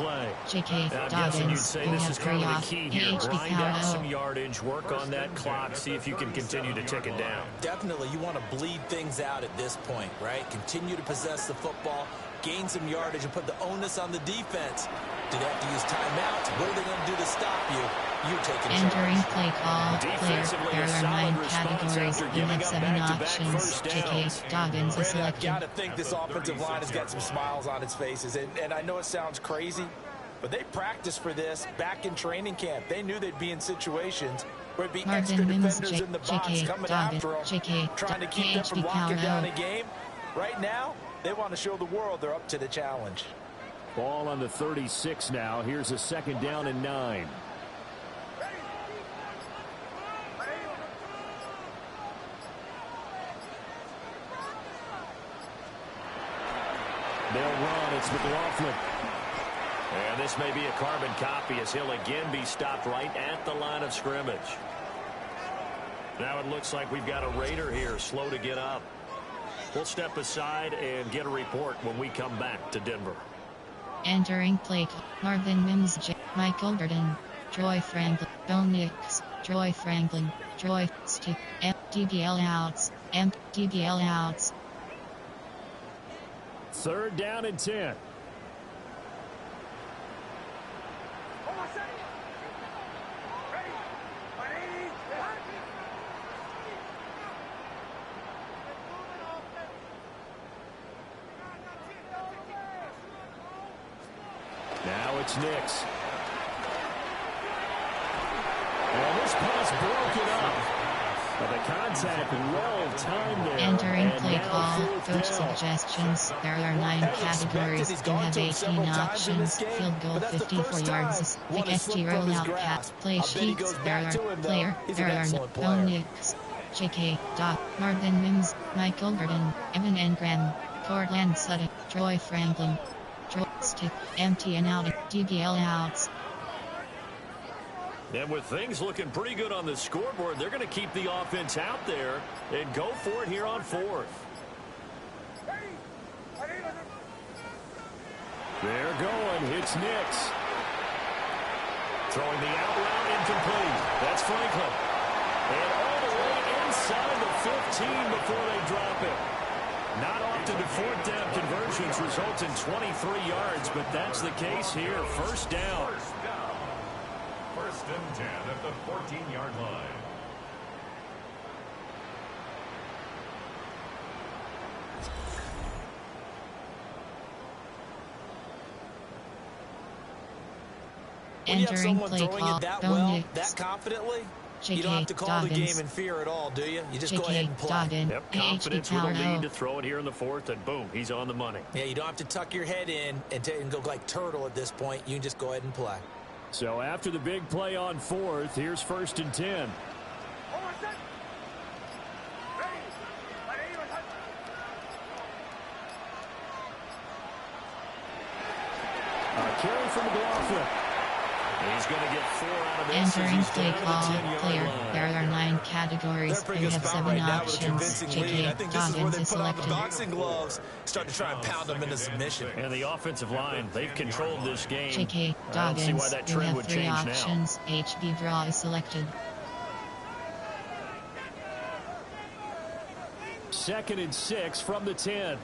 J.K. Johnson, you'd say you this have is 3 kind of off. the key here. Grind out some yardage, work on that clock, see if you can continue to tick it down. Definitely, you want to bleed things out at this point, right? Continue to possess the football, gain some yardage, and put the onus on the defense. Do they have to use timeouts? What are they going to do to stop you? You taking entering charge. Play call, player, there are 9 categories. You have 7 options. J.K. Dobbins is selected. I've got to think this offensive line has got some smiles on its faces. And I know it sounds crazy, but they practiced for this back in training camp. They knew they'd be in situations where it'd be extra defenders in the box coming after them, trying to keep them from locking down a game. Right now, they want to show the world they're up to the challenge. Ball on the 36 now. Here's a 2nd down and 9. They'll run. It's McLaughlin. And this may be a carbon copy as he'll again be stopped right at the line of scrimmage. Now it looks like we've got a Raider here, slow to get up. We'll step aside and get a report when we come back to Denver. Entering play, Marvin Mims, Michael Burton, Joy Franklin, Bo Nix, Joy Franklin, Joy Stick, DBL outs, DBL outs. 3rd down and 10. Now it's Nix. And this pass broken up. But the contact well timed there. Entering play call, coach suggestions. There are 9 categories. You have 18 options. Field goal 54 yards. Pick ST rollout cat. Play sheets. There are player. There are no Nix. J.K. Doc. Marvin Mims. Michael Burton. Evan Engram. Cortland Sutton. Joy Franklin. Joy Stick. Empty and out. DBL outs. And with things looking pretty good on the scoreboard, they're going to keep the offense out there and go for it here on 4th. They're going. It's Nix. Throwing the out route incomplete. That's Franklin. And all the way inside the 15 before they drop it. Not often do 4th down conversions result in 23 yards, but that's the case here. 1st down. 1st and 10 at the 14-yard line. Entering play call, that confidently, you don't have to call the game in fear at all, do you? You just go ahead and play. Yep, confidence with a lead to throw it here in the 4th, and boom, he's on the money. Yeah, you don't have to tuck your head in and go like turtle at this point. You can just go ahead and play. So after the big play on 4th, here's 1st and 10. for McLaughlin. He's going to get 4 out of this. Entering play call, clear. There are 9 categories. You have 7 options. J.K. Dobbins is selected. Boxing gloves start to try and pound them into submission. And the offensive line, they've controlled this game. J.K. I don't see why Dobbins, that you trend have would 3 change options. HB draw is selected. 2nd and 6 from the 10.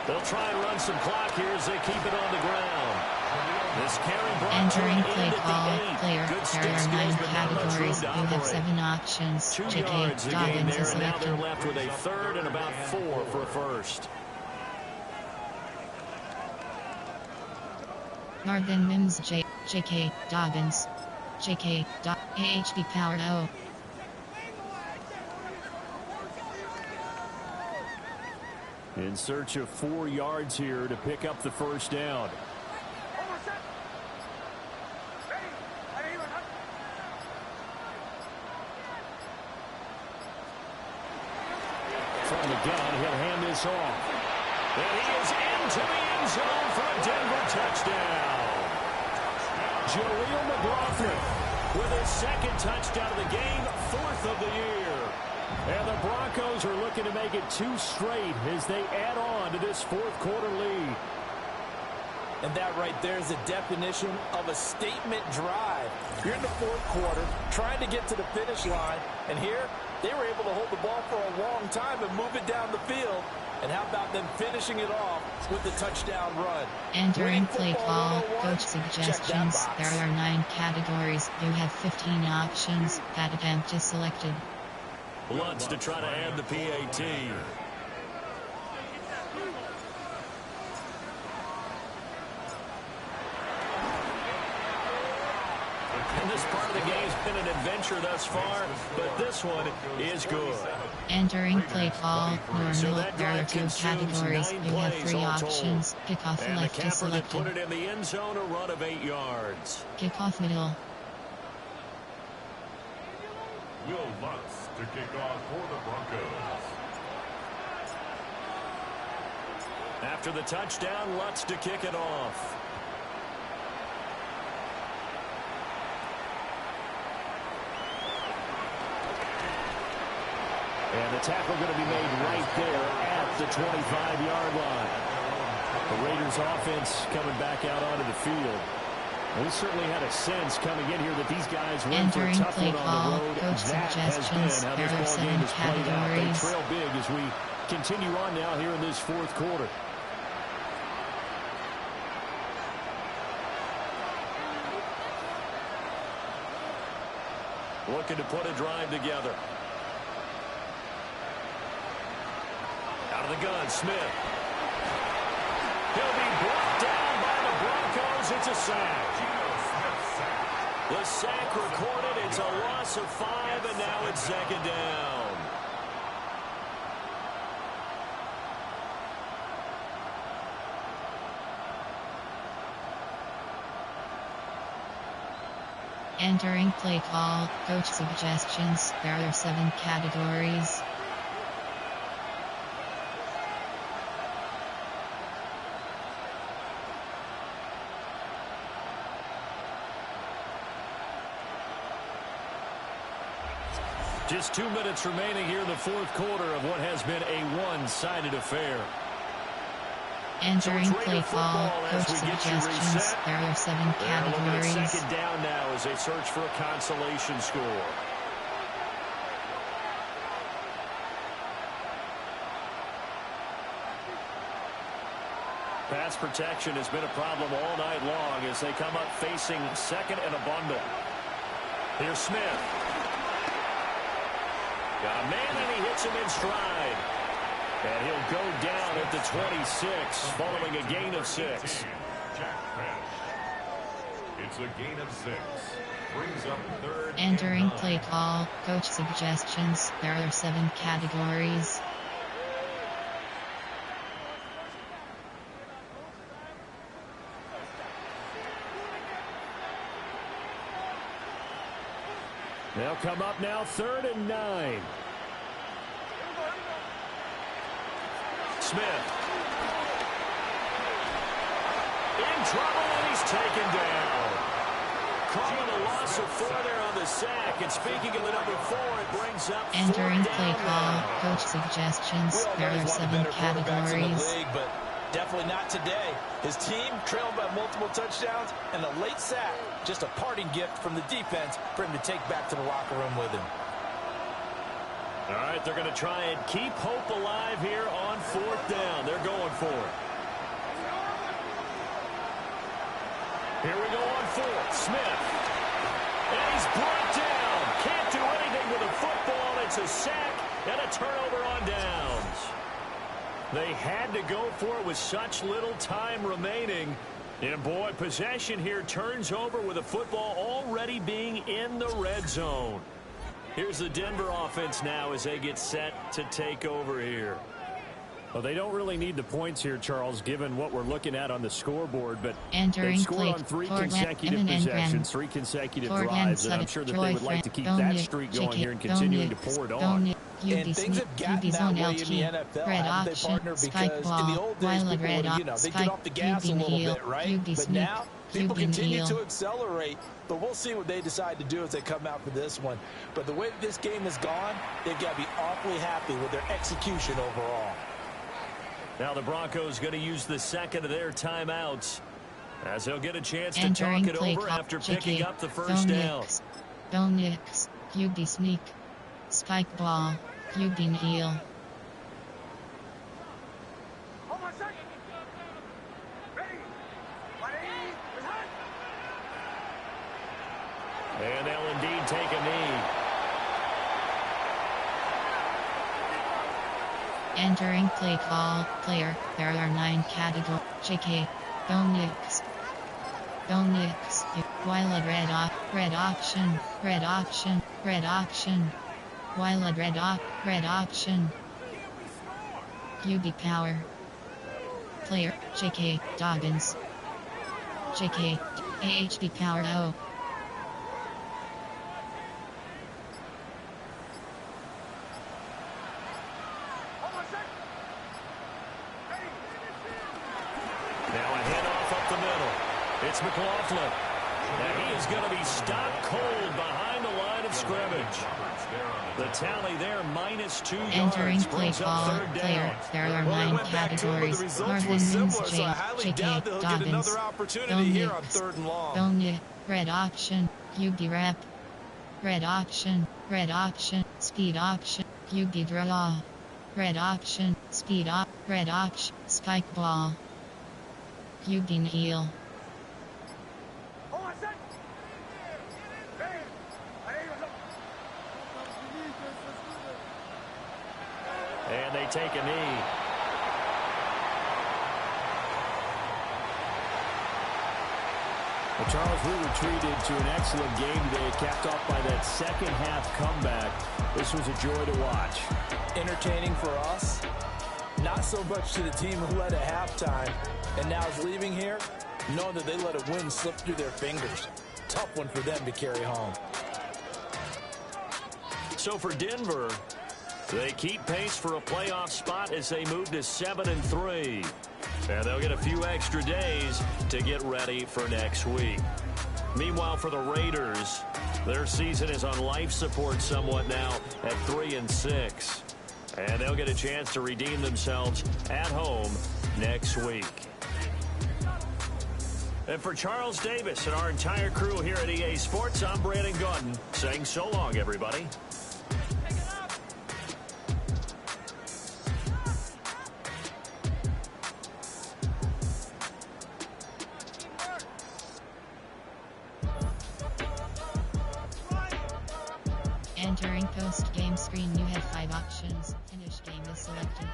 They'll try and run some clock here as they keep it on the ground. This carry brought Entering to an play end at call, the 8. clear. Good There stick are 9 skills, but not much room categories. to You have operate. 7 options. 2 J.K. yards a gain Dobbins there, is and now they're selected. left with a 3rd and about 4 for a first. Marvin Mims J.K. Dobbins. J.K. AHB powered O. In search of 4 yards here to pick up the first down. From the gun, he'll hand this off. And he is into the end zone for a Denver touchdown. Jaleel McLaughlin with his 2nd touchdown of the game, 4th of the year. And the Broncos are looking to make it 2 straight as they add on to this 4th quarter lead. And that right there is the definition of a statement drive. You're in the 4th quarter, trying to get to the finish line, and here they were able to hold the ball for a long time and move it down the field. And how about them finishing it off with the touchdown run? Entering play call, coach suggestions. There are 9 categories. You have 15 options. Pat attempt is selected. Lutz to try to add the PAT. And this part of the game's been an adventure thus far, but this one is good. Entering play call, So normal. that There are drive 2 consumes categories. 9 You have plays 3 all told. options. Kickoff And the left is capper that put selected. it in the end zone, a run of 8 yards. Kickoff middle. Will Lutz to kick off for the Broncos. After the touchdown, Lutz to kick it off. And the tackle going to be made right there at the 25-yard line. The Raiders offense coming back out onto the field. We certainly had a sense coming in here that these guys went for a Entering tough play one on call, the road. coach That has been suggestions. how There are this ball 7 game has played out. They categories. trail big as we continue on now here in this 4th quarter. Looking to put a drive together. Out of the gun, Smith. He'll be brought down by the Broncos. It's a sack. The sack recorded. It's a loss of 5, and now it's 2nd down. Entering play call, coach suggestions. There are 7 categories. Just 2 minutes remaining here in the 4th quarter of what has been a one-sided affair. Entering So play call, coach suggestions. There are 7 They're looking at categories. 2nd down now as they search for a consolation score. Pass protection has been a problem all night long as they come up facing 2nd and a bundle. Here's Smith. Got a man, and he hits him in stride. And he'll go down at the 26, following a gain of 6. It's a gain of 6. Brings up 3rd and Entering 9. play call, coach suggestions. There are 7 categories. They'll come up now 3rd and 9. Smith. In trouble, and he's taken down. Calling a loss of 4 there on the sack. And speaking of the number 4, it brings up Entering 4th play down call. now. Coach suggestions. There are 7 categories. But definitely not today. His team trailed by multiple touchdowns and a late sack. Just a parting gift from the defense for him to take back to the locker room with him. All right, they're going to try and keep hope alive here on 4th down. They're going for it. Here we go on 4th. Smith. And he's brought down. Can't do anything with a football. It's a sack and a turnover on downs. They had to go for it with such little time remaining. And, boy, possession here turns over with a football already being in the red zone. Here's the Denver offense now as they get set to take over here. Well, they don't really need the points here, Charles, given what we're looking at on the scoreboard. But they've scored on 3 consecutive possessions, 3 consecutive drives, and I'm sure that they would like to keep that streak going here and continuing to pour it on. And things have gotten that way in the NFL, haven't they, partner? Because in the old days, people would, they get off the gas a little bit, right? But now, people continue to accelerate. But we'll see what they decide to do as they come out for this one. But the way this game has gone, they've got to be awfully happy with their execution overall. Now the Broncos going to use the second of their timeouts as they'll get a chance to talk it over after picking up the first down. Go Knicks. QB sneak. Spike ball. QB heel. And they'll indeed take a knee. Entering play call. Player. There are 9 categories. JK. Go Knicks. Go Knicks. Wild red option. Red option. Red option. Wild red option. QB power. Player. JK. Dobbins. JK. AHB power O. It's McLaughlin. Now he is going to be stopped cold behind the line of scrimmage. The tally there, -2 yards. Entering play call. Player. There are 9 categories. Marvin Mims, JK, Dobbins. Go Knicks. Red option. QB rep. Red option. Red option. Speed option. QB draw. Red option. Speed up. Red option. Spike ball. QB heel. And they take a knee. Well, Charles, we were treated to an excellent game today, capped off by that second half comeback. This was a joy to watch. Entertaining for us, not so much to the team who led at halftime and now is leaving here, knowing that they let a win slip through their fingers. Tough one for them to carry home. So for Denver, they keep pace for a playoff spot as they move to 7-3. And they'll get a few extra days to get ready for next week. Meanwhile, for the Raiders, their season is on life support somewhat now at 3-6. And they'll get a chance to redeem themselves at home next week. And for Charles Davis and our entire crew here at EA Sports, I'm Brandon Gaudin saying so long, everybody. Entering post-game screen, you have 5 options. Finish game is selected.